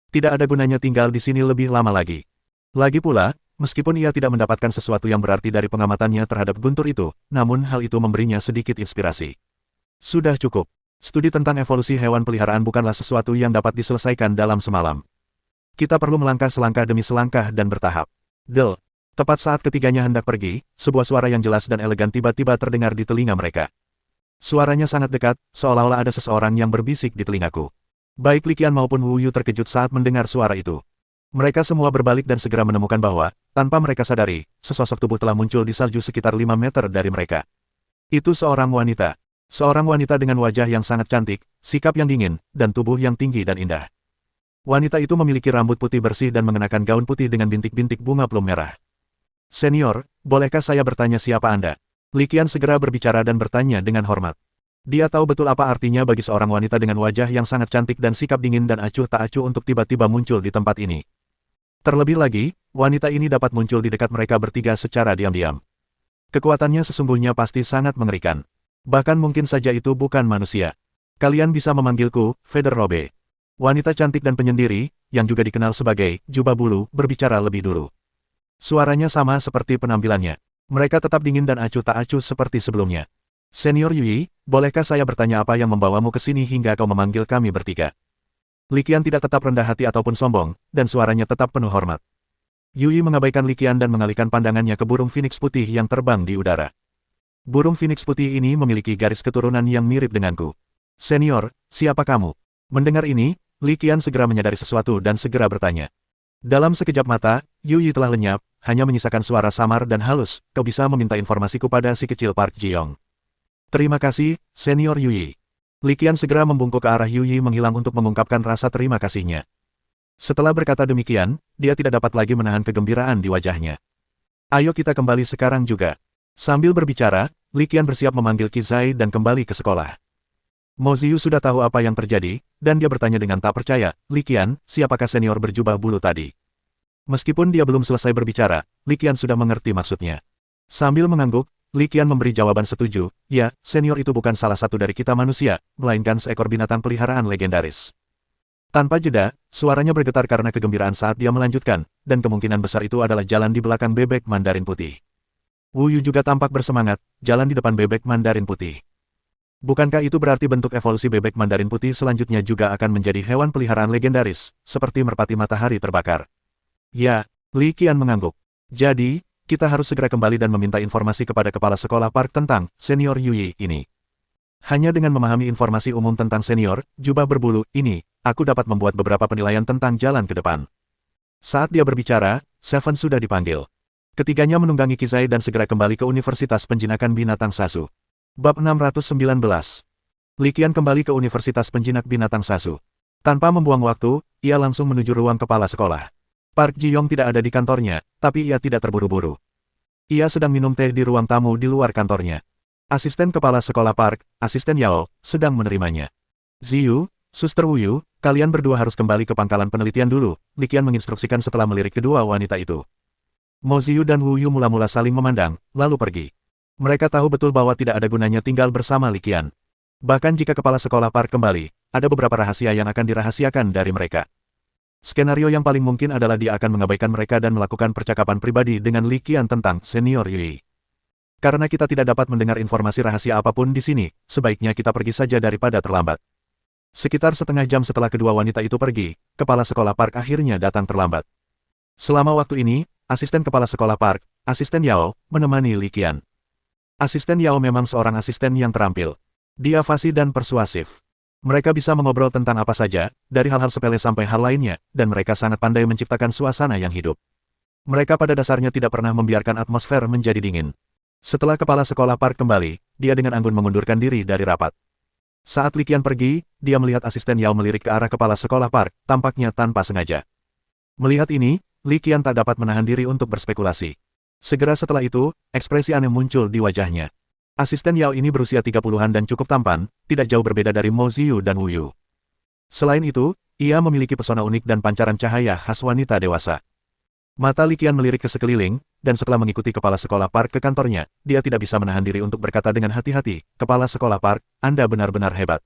Tidak ada gunanya tinggal di sini lebih lama lagi. Lagi pula, meskipun ia tidak mendapatkan sesuatu yang berarti dari pengamatannya terhadap guntur itu, namun hal itu memberinya sedikit inspirasi. Sudah cukup. Studi tentang evolusi hewan peliharaan bukanlah sesuatu yang dapat diselesaikan dalam semalam. Kita perlu melangkah selangkah demi selangkah dan bertahap. Del. Tepat saat ketiganya hendak pergi, sebuah suara yang jelas dan elegan tiba-tiba terdengar di telinga mereka. Suaranya sangat dekat, seolah-olah ada seseorang yang berbisik di telingaku. Baik Li Qian maupun Wu Yu terkejut saat mendengar suara itu. Mereka semua berbalik dan segera menemukan bahwa, tanpa mereka sadari, sesosok tubuh telah muncul di salju sekitar 5 meter dari mereka. Itu seorang wanita. Seorang wanita dengan wajah yang sangat cantik, sikap yang dingin, dan tubuh yang tinggi dan indah. Wanita itu memiliki rambut putih bersih dan mengenakan gaun putih dengan bintik-bintik bunga plum merah. Senior, bolehkah saya bertanya siapa Anda? Li Qian segera berbicara dan bertanya dengan hormat. Dia tahu betul apa artinya bagi seorang wanita dengan wajah yang sangat cantik dan sikap dingin dan acuh tak acuh untuk tiba-tiba muncul di tempat ini. Terlebih lagi, wanita ini dapat muncul di dekat mereka bertiga secara diam-diam. Kekuatannya sesungguhnya pasti sangat mengerikan. Bahkan mungkin saja itu bukan manusia. Kalian bisa memanggilku, Feather Robe. Wanita cantik dan penyendiri, yang juga dikenal sebagai jubah bulu, berbicara lebih dulu. Suaranya sama seperti penampilannya. Mereka tetap dingin dan acuh tak acuh seperti sebelumnya. Senior Yui, bolehkah saya bertanya apa yang membawamu ke sini hingga kau memanggil kami bertiga? Li Qian tidak tetap rendah hati ataupun sombong, dan suaranya tetap penuh hormat. Yui mengabaikan Li Qian dan mengalihkan pandangannya ke burung phoenix putih yang terbang di udara. Burung phoenix putih ini memiliki garis keturunan yang mirip denganku. Senior, siapa kamu? Mendengar ini, Li Qian segera menyadari sesuatu dan segera bertanya. Dalam sekejap mata, Yui telah lenyap, hanya menyisakan suara samar dan halus, kau bisa meminta informasiku pada si kecil Park Ji-yong. Terima kasih, Senior Yui. Li Qian segera membungkuk ke arah Yui menghilang untuk mengungkapkan rasa terima kasihnya. Setelah berkata demikian, dia tidak dapat lagi menahan kegembiraan di wajahnya. Ayo kita kembali sekarang juga. Sambil berbicara, Li Qian bersiap memanggil Qizai dan kembali ke sekolah. Mo Ziyu sudah tahu apa yang terjadi, dan dia bertanya dengan tak percaya, Li Qian, siapakah senior berjubah bulu tadi? Meskipun dia belum selesai berbicara, Li Qian sudah mengerti maksudnya. Sambil mengangguk, Li Qian memberi jawaban setuju, ya, senior itu bukan salah satu dari kita manusia, melainkan seekor binatang peliharaan legendaris. Tanpa jeda, suaranya bergetar karena kegembiraan saat dia melanjutkan, dan kemungkinan besar itu adalah jalan di belakang bebek Mandarin putih. Wu Yu juga tampak bersemangat, jalan di depan bebek Mandarin putih. Bukankah itu berarti bentuk evolusi bebek Mandarin putih selanjutnya juga akan menjadi hewan peliharaan legendaris, seperti merpati matahari terbakar? Ya, Li Qian mengangguk. Jadi, kita harus segera kembali dan meminta informasi kepada kepala sekolah park tentang senior Yui ini. Hanya dengan memahami informasi umum tentang senior, jubah berbulu ini, aku dapat membuat beberapa penilaian tentang jalan ke depan. Saat dia berbicara, Seven sudah dipanggil. Ketiganya menunggangi Kizai dan segera kembali ke Universitas Penjinakan Binatang Sasu. Bab 619. Li Qian kembali ke Universitas Penjinak Binatang Sasu. Tanpa membuang waktu, ia langsung menuju ruang kepala sekolah. Park Ji-yong tidak ada di kantornya, tapi ia tidak terburu-buru. Ia sedang minum teh di ruang tamu di luar kantornya. Asisten kepala sekolah Park, Asisten Yao, sedang menerimanya. Ziyu, Suster Wu Yu, kalian berdua harus kembali ke pangkalan penelitian dulu, Li Qian menginstruksikan setelah melirik kedua wanita itu. Mo Ziyu dan Wu Yu mula-mula saling memandang, lalu pergi. Mereka tahu betul bahwa tidak ada gunanya tinggal bersama Li Qian. Bahkan jika kepala sekolah Park kembali, ada beberapa rahasia yang akan dirahasiakan dari mereka. Skenario yang paling mungkin adalah dia akan mengabaikan mereka dan melakukan percakapan pribadi dengan Li Qian tentang senior Yui. Karena kita tidak dapat mendengar informasi rahasia apapun di sini, sebaiknya kita pergi saja daripada terlambat. Sekitar setengah jam setelah kedua wanita itu pergi, kepala sekolah Park akhirnya datang terlambat. Selama waktu ini, asisten kepala sekolah Park, Asisten Yao, menemani Li Qian. Asisten Yao memang seorang asisten yang terampil. Dia fasih dan persuasif. Mereka bisa mengobrol tentang apa saja, dari hal-hal sepele sampai hal lainnya, dan mereka sangat pandai menciptakan suasana yang hidup. Mereka pada dasarnya tidak pernah membiarkan atmosfer menjadi dingin. Setelah kepala sekolah Park kembali, dia dengan anggun mengundurkan diri dari rapat. Saat Li Qian pergi, dia melihat asisten Yao melirik ke arah kepala sekolah Park, tampaknya tanpa sengaja. Melihat ini, Li Qian tak dapat menahan diri untuk berspekulasi. Segera setelah itu, ekspresi aneh muncul di wajahnya. Asisten Yao ini berusia 30-an dan cukup tampan, tidak jauh berbeda dari Mo Ziyu dan Wu Yu. Selain itu, ia memiliki pesona unik dan pancaran cahaya khas wanita dewasa. Mata Li Qian melirik ke sekeliling, dan setelah mengikuti kepala sekolah Park ke kantornya, dia tidak bisa menahan diri untuk berkata dengan hati-hati, "Kepala sekolah Park, Anda benar-benar hebat."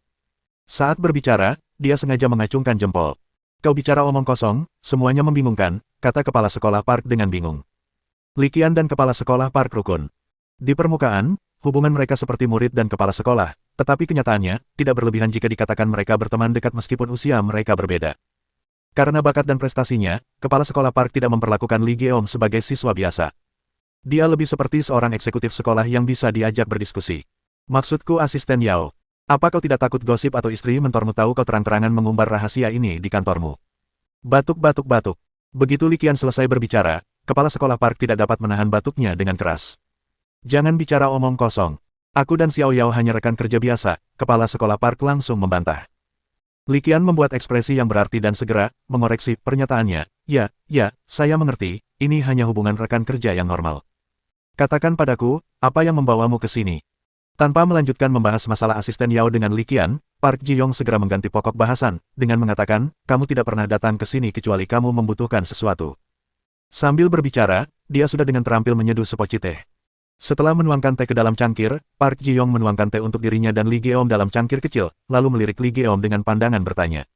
Saat berbicara, dia sengaja mengacungkan jempol. "Kau bicara omong kosong, semuanya membingungkan," kata kepala sekolah Park dengan bingung. Li Qian dan kepala sekolah Park rukun. Di permukaan, hubungan mereka seperti murid dan kepala sekolah, tetapi kenyataannya, tidak berlebihan jika dikatakan mereka berteman dekat meskipun usia mereka berbeda. Karena bakat dan prestasinya, kepala sekolah Park tidak memperlakukan Li Geom sebagai siswa biasa. Dia lebih seperti seorang eksekutif sekolah yang bisa diajak berdiskusi. "Maksudku Asisten Yao, apa kau tidak takut gosip atau istri mentormu tahu kau terang-terangan mengumbar rahasia ini di kantormu?" Batuk-batuk-batuk. Begitu Li Qian selesai berbicara, kepala sekolah Park tidak dapat menahan batuknya dengan keras. "Jangan bicara omong kosong. Aku dan Xiao Yao hanya rekan kerja biasa," kepala sekolah Park langsung membantah. Li Qian membuat ekspresi yang berarti dan segera mengoreksi pernyataannya. Ya, saya mengerti, ini hanya hubungan rekan kerja yang normal. Katakan padaku, apa yang membawamu ke sini?" Tanpa melanjutkan membahas masalah asisten Yao dengan Li Qian, Park Ji-yong segera mengganti pokok bahasan, dengan mengatakan, "Kamu tidak pernah datang ke sini kecuali kamu membutuhkan sesuatu." Sambil berbicara, dia sudah dengan terampil menyeduh sepoci teh. Setelah menuangkan teh ke dalam cangkir, Park Ji-yong menuangkan teh untuk dirinya dan Li Geom dalam cangkir kecil, lalu melirik Li Geom dengan pandangan bertanya.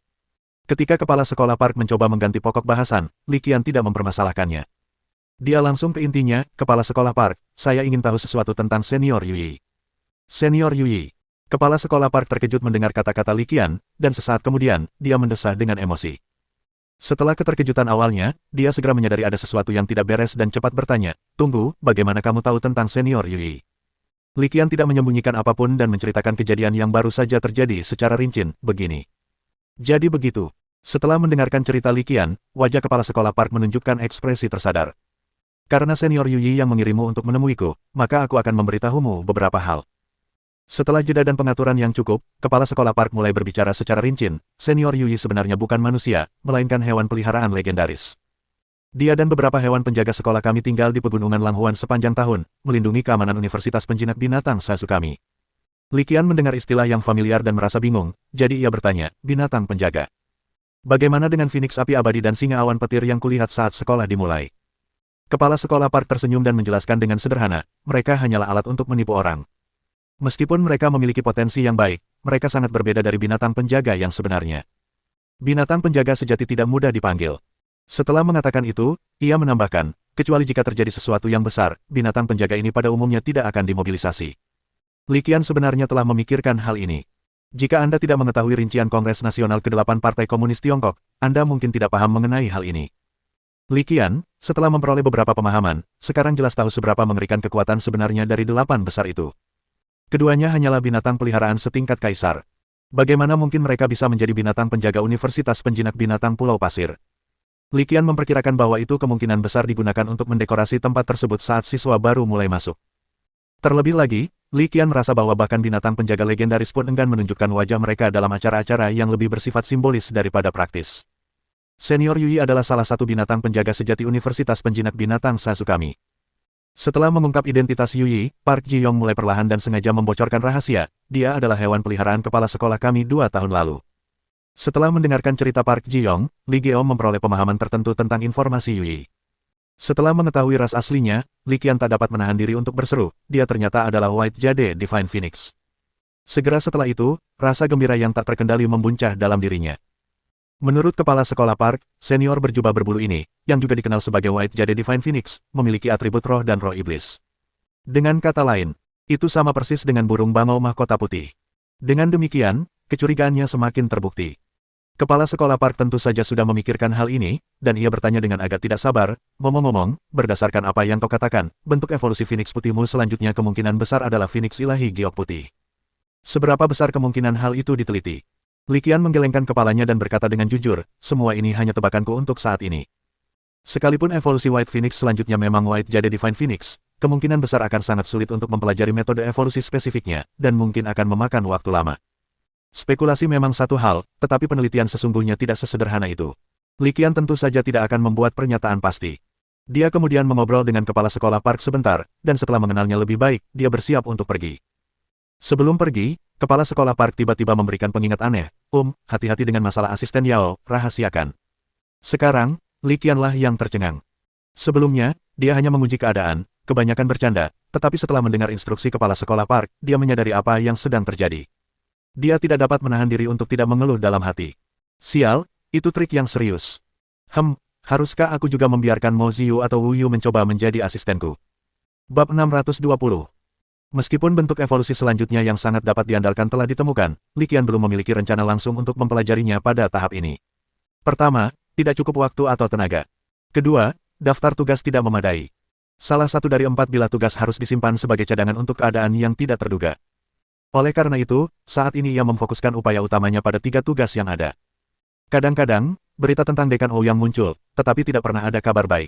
Ketika kepala sekolah Park mencoba mengganti pokok bahasan, Li Qian tidak mempermasalahkannya. Dia langsung ke intinya, "Kepala sekolah Park, saya ingin tahu sesuatu tentang senior Yui." "Senior Yui." Kepala sekolah Park terkejut mendengar kata-kata Li Qian, dan sesaat kemudian, dia mendesah dengan emosi. Setelah keterkejutan awalnya, dia segera menyadari ada sesuatu yang tidak beres dan cepat bertanya, "Tunggu, bagaimana kamu tahu tentang senior Yui?" Li Qian tidak menyembunyikan apapun dan menceritakan kejadian yang baru saja terjadi secara rinci, begini. "Jadi begitu." Setelah mendengarkan cerita Li Qian, wajah kepala sekolah Park menunjukkan ekspresi tersadar. "Karena senior Yui yang mengirimmu untuk menemuiku, maka aku akan memberitahumu beberapa hal." Setelah jeda dan pengaturan yang cukup, kepala sekolah Park mulai berbicara secara rinci. "Senior Yui sebenarnya bukan manusia, melainkan hewan peliharaan legendaris. Dia dan beberapa hewan penjaga sekolah kami tinggal di pegunungan Langhuan sepanjang tahun, melindungi keamanan Universitas Penjinak Binatang Sasu kami." Li Qian mendengar istilah yang familiar dan merasa bingung, jadi ia bertanya, "Binatang penjaga? Bagaimana dengan Phoenix api abadi dan singa awan petir yang kulihat saat sekolah dimulai?" Kepala sekolah Park tersenyum dan menjelaskan dengan sederhana, "Mereka hanyalah alat untuk menipu orang. Meskipun mereka memiliki potensi yang baik, mereka sangat berbeda dari binatang penjaga yang sebenarnya. Binatang penjaga sejati tidak mudah dipanggil. Setelah mengatakan itu, ia menambahkan, kecuali jika terjadi sesuatu yang besar, binatang penjaga ini pada umumnya tidak akan dimobilisasi. Li Qian sebenarnya telah memikirkan hal ini. Jika Anda tidak mengetahui rincian Kongres Nasional ke-8 Partai Komunis Tiongkok, Anda mungkin tidak paham mengenai hal ini. Li Qian, setelah memperoleh beberapa pemahaman, sekarang jelas tahu seberapa mengerikan kekuatan sebenarnya dari 8 besar itu. Keduanya hanyalah binatang peliharaan setingkat kaisar. Bagaimana mungkin mereka bisa menjadi binatang penjaga Universitas Penjinak Binatang Pulau Pasir? Li Qian memperkirakan bahwa itu kemungkinan besar digunakan untuk mendekorasi tempat tersebut saat siswa baru mulai masuk. Terlebih lagi, Li Qian merasa bahwa bahkan binatang penjaga legendaris pun enggan menunjukkan wajah mereka dalam acara-acara yang lebih bersifat simbolis daripada praktis. Senior Yui adalah salah satu binatang penjaga sejati Universitas Penjinak Binatang Sasu kami. Setelah mengungkap identitas Yui, Park Ji-yong mulai perlahan dan sengaja membocorkan rahasia, dia adalah hewan peliharaan kepala sekolah kami 2 tahun lalu. Setelah mendengarkan cerita Park Ji-yong, Li Geo memperoleh pemahaman tertentu tentang informasi Yui. Setelah mengetahui ras aslinya, Li Qian tak dapat menahan diri untuk berseru, dia ternyata adalah White Jade Divine Phoenix. Segera setelah itu, rasa gembira yang tak terkendali membuncah dalam dirinya. Menurut kepala sekolah Park, senior berjubah berbulu ini, yang juga dikenal sebagai White Jade Divine Phoenix, memiliki atribut roh dan roh iblis. Dengan kata lain, itu sama persis dengan burung bangau mahkota putih. Dengan demikian, kecurigaannya semakin terbukti. Kepala sekolah Park tentu saja sudah memikirkan hal ini, dan ia bertanya dengan agak tidak sabar, ngomong-ngomong, berdasarkan apa yang kau katakan, bentuk evolusi Phoenix putihmu selanjutnya kemungkinan besar adalah Phoenix ilahi giok putih. Seberapa besar kemungkinan hal itu diteliti? Li Qian menggelengkan kepalanya dan berkata dengan jujur, semua ini hanya tebakanku untuk saat ini. Sekalipun evolusi White Phoenix selanjutnya memang White Jade Divine Phoenix, kemungkinan besar akan sangat sulit untuk mempelajari metode evolusi spesifiknya, dan mungkin akan memakan waktu lama. Spekulasi memang satu hal, tetapi penelitian sesungguhnya tidak sesederhana itu. Li Qian tentu saja tidak akan membuat pernyataan pasti. Dia kemudian mengobrol dengan kepala sekolah Park sebentar, dan setelah mengenalnya lebih baik, dia bersiap untuk pergi. Sebelum pergi, kepala sekolah Park tiba-tiba memberikan pengingat aneh, hati-hati dengan masalah asisten Yao, rahasiakan. Sekarang, Li Qianlah yang tercengang. Sebelumnya, dia hanya menguji keadaan, kebanyakan bercanda, tetapi setelah mendengar instruksi kepala sekolah Park, dia menyadari apa yang sedang terjadi. Dia tidak dapat menahan diri untuk tidak mengeluh dalam hati. Sial, itu trik yang serius. Haruskah aku juga membiarkan Mo Ziyu atau Wu Yu mencoba menjadi asistenku? Bab 620. Meskipun bentuk evolusi selanjutnya yang sangat dapat diandalkan telah ditemukan, Li Qian belum memiliki rencana langsung untuk mempelajarinya pada tahap ini. Pertama, tidak cukup waktu atau tenaga. Kedua, daftar tugas tidak memadai. Salah satu dari 4 bila tugas harus disimpan sebagai cadangan untuk keadaan yang tidak terduga. Oleh karena itu, saat ini ia memfokuskan upaya utamanya pada 3 tugas yang ada. Kadang-kadang, berita tentang Dekan Ouyang muncul, tetapi tidak pernah ada kabar baik.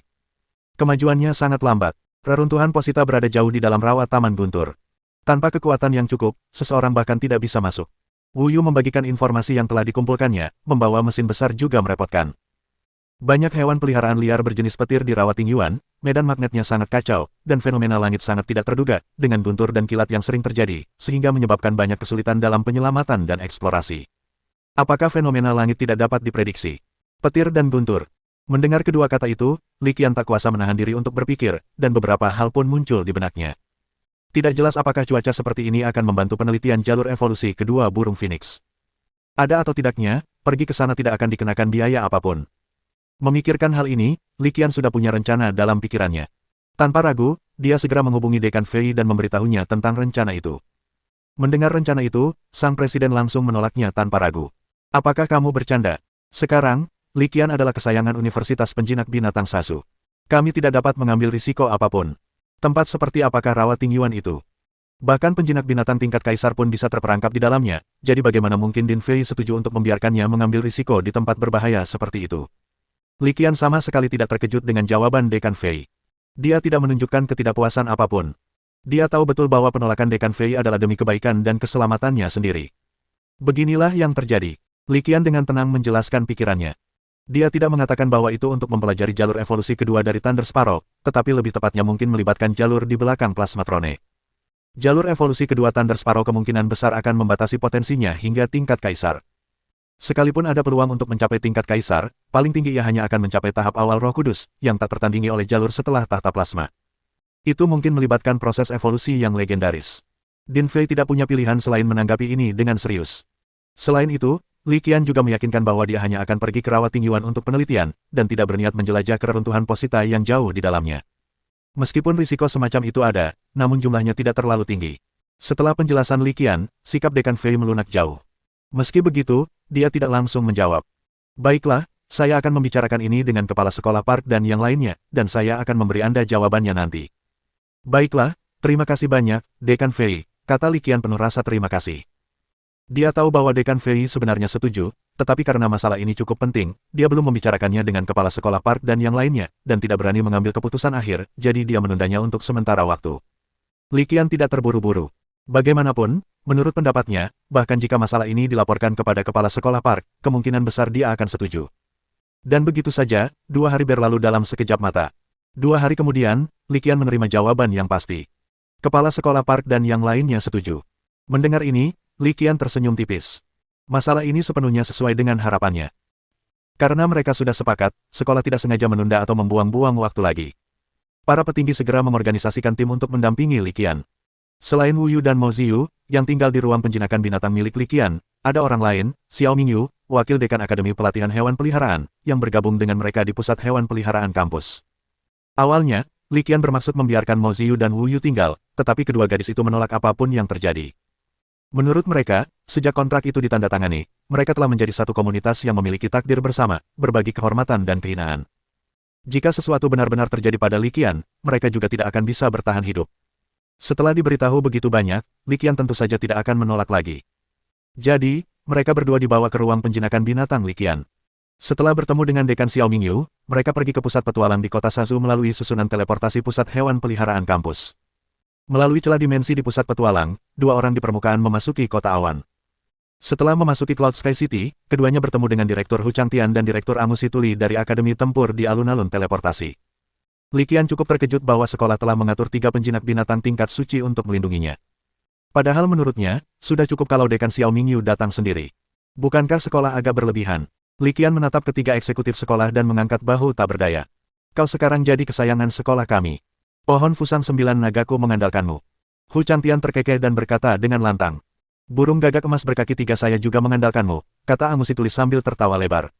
Kemajuannya sangat lambat. Reruntuhan Posita berada jauh di dalam rawa Taman Guntur. Tanpa kekuatan yang cukup, seseorang bahkan tidak bisa masuk. Wu Yu membagikan informasi yang telah dikumpulkannya, membawa mesin besar juga merepotkan. Banyak hewan peliharaan liar berjenis petir di rawa Tingyuan, medan magnetnya sangat kacau, dan fenomena langit sangat tidak terduga, dengan guntur dan kilat yang sering terjadi, sehingga menyebabkan banyak kesulitan dalam penyelamatan dan eksplorasi. Apakah fenomena langit tidak dapat diprediksi? Petir dan guntur. Mendengar kedua kata itu, Li Qian tak kuasa menahan diri untuk berpikir, dan beberapa hal pun muncul di benaknya. Tidak jelas apakah cuaca seperti ini akan membantu penelitian jalur evolusi kedua burung Phoenix. Ada atau tidaknya, pergi ke sana tidak akan dikenakan biaya apapun. Memikirkan hal ini, Li Qian sudah punya rencana dalam pikirannya. Tanpa ragu, dia segera menghubungi Dekan Fei dan memberitahunya tentang rencana itu. Mendengar rencana itu, sang presiden langsung menolaknya tanpa ragu. Apakah kamu bercanda? Sekarang, Li Qian adalah kesayangan Universitas Penjinak Binatang Sasu. Kami tidak dapat mengambil risiko apapun. Tempat seperti apakah rawa Tingyuan itu? Bahkan penjinak binatang tingkat kaisar pun bisa terperangkap di dalamnya, jadi bagaimana mungkin Din Fei setuju untuk membiarkannya mengambil risiko di tempat berbahaya seperti itu? Li Qian sama sekali tidak terkejut dengan jawaban Dekan Fei. Dia tidak menunjukkan ketidakpuasan apapun. Dia tahu betul bahwa penolakan Dekan Fei adalah demi kebaikan dan keselamatannya sendiri. Beginilah yang terjadi. Li Qian dengan tenang menjelaskan pikirannya. Dia tidak mengatakan bahwa itu untuk mempelajari jalur evolusi kedua dari Thunder Sparrow, tetapi lebih tepatnya mungkin melibatkan jalur di belakang Plasmatrone. Jalur evolusi kedua Thunder Sparrow kemungkinan besar akan membatasi potensinya hingga tingkat kaisar. Sekalipun ada peluang untuk mencapai tingkat kaisar, paling tinggi ia hanya akan mencapai tahap awal Roh Kudus, yang tak tertandingi oleh jalur setelah tahta plasma. Itu mungkin melibatkan proses evolusi yang legendaris. Din Fei tidak punya pilihan selain menanggapi ini dengan serius. Selain itu, Li Qian juga meyakinkan bahwa dia hanya akan pergi ke Rawa Tingyuan untuk penelitian, dan tidak berniat menjelajah keruntuhan posita yang jauh di dalamnya. Meskipun risiko semacam itu ada, namun jumlahnya tidak terlalu tinggi. Setelah penjelasan Li Qian, sikap Dekan Fei melunak jauh. Meski begitu, dia tidak langsung menjawab. Baiklah, saya akan membicarakan ini dengan kepala sekolah park dan yang lainnya, dan saya akan memberi Anda jawabannya nanti. Baiklah, terima kasih banyak, Dekan Fei, kata Li Qian penuh rasa terima kasih. Dia tahu bahwa Dekan Fei sebenarnya setuju, tetapi karena masalah ini cukup penting, dia belum membicarakannya dengan kepala sekolah park dan yang lainnya, dan tidak berani mengambil keputusan akhir, jadi dia menundanya untuk sementara waktu. Li Qian tidak terburu-buru. Bagaimanapun, menurut pendapatnya, bahkan jika masalah ini dilaporkan kepada kepala sekolah park, kemungkinan besar dia akan setuju. Dan begitu saja, 2 hari berlalu dalam sekejap mata. 2 hari kemudian, Li Qian menerima jawaban yang pasti. Kepala sekolah park dan yang lainnya setuju. Mendengar ini, Li Qian tersenyum tipis. Masalah ini sepenuhnya sesuai dengan harapannya. Karena mereka sudah sepakat, sekolah tidak sengaja menunda atau membuang-buang waktu lagi. Para petinggi segera mengorganisasikan tim untuk mendampingi Li Qian. Selain Wu Yu dan Mo Ziyu, yang tinggal di ruang penjinakan binatang milik Li Qian, ada orang lain, Xiao Mingyu, wakil dekan Akademi Pelatihan Hewan Peliharaan, yang bergabung dengan mereka di pusat hewan peliharaan kampus. Awalnya, Li Qian bermaksud membiarkan Mo Ziyu dan Wu Yu tinggal, tetapi kedua gadis itu menolak apapun yang terjadi. Menurut mereka, sejak kontrak itu ditandatangani, mereka telah menjadi satu komunitas yang memiliki takdir bersama, berbagi kehormatan dan kehinaan. Jika sesuatu benar-benar terjadi pada Li Qian, mereka juga tidak akan bisa bertahan hidup. Setelah diberitahu begitu banyak, Li Qian tentu saja tidak akan menolak lagi. Jadi, mereka berdua dibawa ke ruang penjinakan binatang Li Qian. Setelah bertemu dengan Dekan Xiao Mingyu, mereka pergi ke pusat petualang di kota Sazu melalui susunan teleportasi pusat hewan peliharaan kampus. Melalui celah dimensi di pusat petualang, 2 orang di permukaan memasuki kota awan. Setelah memasuki Cloud Sky City, keduanya bertemu dengan Direktur Hu Changtian dan Direktur Amos Situli dari Akademi Tempur di alun-alun teleportasi. Li Qian cukup terkejut bahwa sekolah telah mengatur 3 penjinak binatang tingkat suci untuk melindunginya. Padahal menurutnya, sudah cukup kalau Dekan Xiao Mingyu datang sendiri. Bukankah sekolah agak berlebihan? Li Qian menatap ketiga eksekutif sekolah dan mengangkat bahu tak berdaya. Kau sekarang jadi kesayangan sekolah kami. Pohon Fusang 9 nagaku mengandalkanmu. Hu Changtian terkekeh dan berkata dengan lantang. Burung gagak emas berkaki 3 saya juga mengandalkanmu, kata Amos Situli sambil tertawa lebar.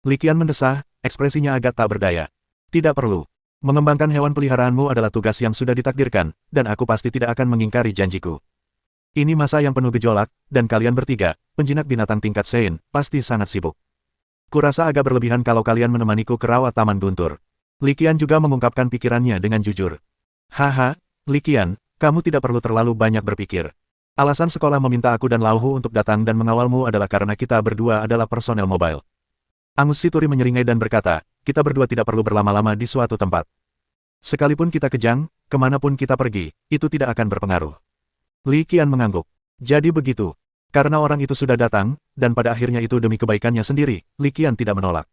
Li Qian mendesah, ekspresinya agak tak berdaya. Tidak perlu. Mengembangkan hewan peliharaanmu adalah tugas yang sudah ditakdirkan, dan aku pasti tidak akan mengingkari janjiku. Ini masa yang penuh gejolak, dan kalian bertiga, penjinak binatang tingkat Sein, pasti sangat sibuk. Kurasa agak berlebihan kalau kalian menemaniku ke rawa Taman Guntur. Li Qian juga mengungkapkan pikirannya dengan jujur. Haha, Li Qian, kamu tidak perlu terlalu banyak berpikir. Alasan sekolah meminta aku dan Lao Hu untuk datang dan mengawalmu adalah karena kita berdua adalah personel mobile. Amos Situri menyeringai dan berkata, kita berdua tidak perlu berlama-lama di suatu tempat. Sekalipun kita kejang, kemanapun kita pergi, itu tidak akan berpengaruh. Li Qian mengangguk. Jadi begitu. Karena orang itu sudah datang, dan pada akhirnya itu demi kebaikannya sendiri, Li Qian tidak menolak.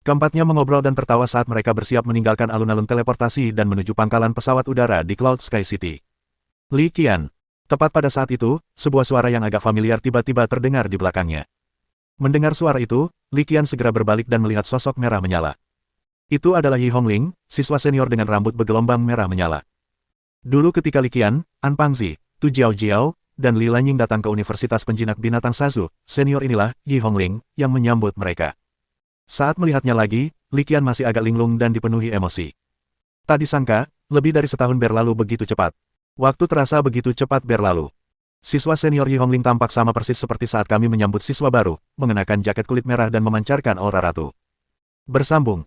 Keempatnya mengobrol dan tertawa saat mereka bersiap meninggalkan alun-alun teleportasi dan menuju pangkalan pesawat udara di Cloud Sky City. Li Qian. Tepat pada saat itu, sebuah suara yang agak familiar tiba-tiba terdengar di belakangnya. Mendengar suara itu, Li Qian segera berbalik dan melihat sosok merah menyala. Itu adalah Yi Hongling, siswa senior dengan rambut bergelombang merah menyala. Dulu ketika Li Qian, An Pangzi, Tu Jiao Jiao, dan Li Lanying datang ke Universitas Penjinak Binatang Sazu, senior inilah, Yi Hongling, yang menyambut mereka. Saat melihatnya lagi, Li Qian masih agak linglung dan dipenuhi emosi. Tak disangka, lebih dari setahun berlalu begitu cepat. Waktu terasa begitu cepat berlalu. Siswa senior Yi Hongling tampak sama persis seperti saat kami menyambut siswa baru, mengenakan jaket kulit merah dan memancarkan aura ratu. Bersambung.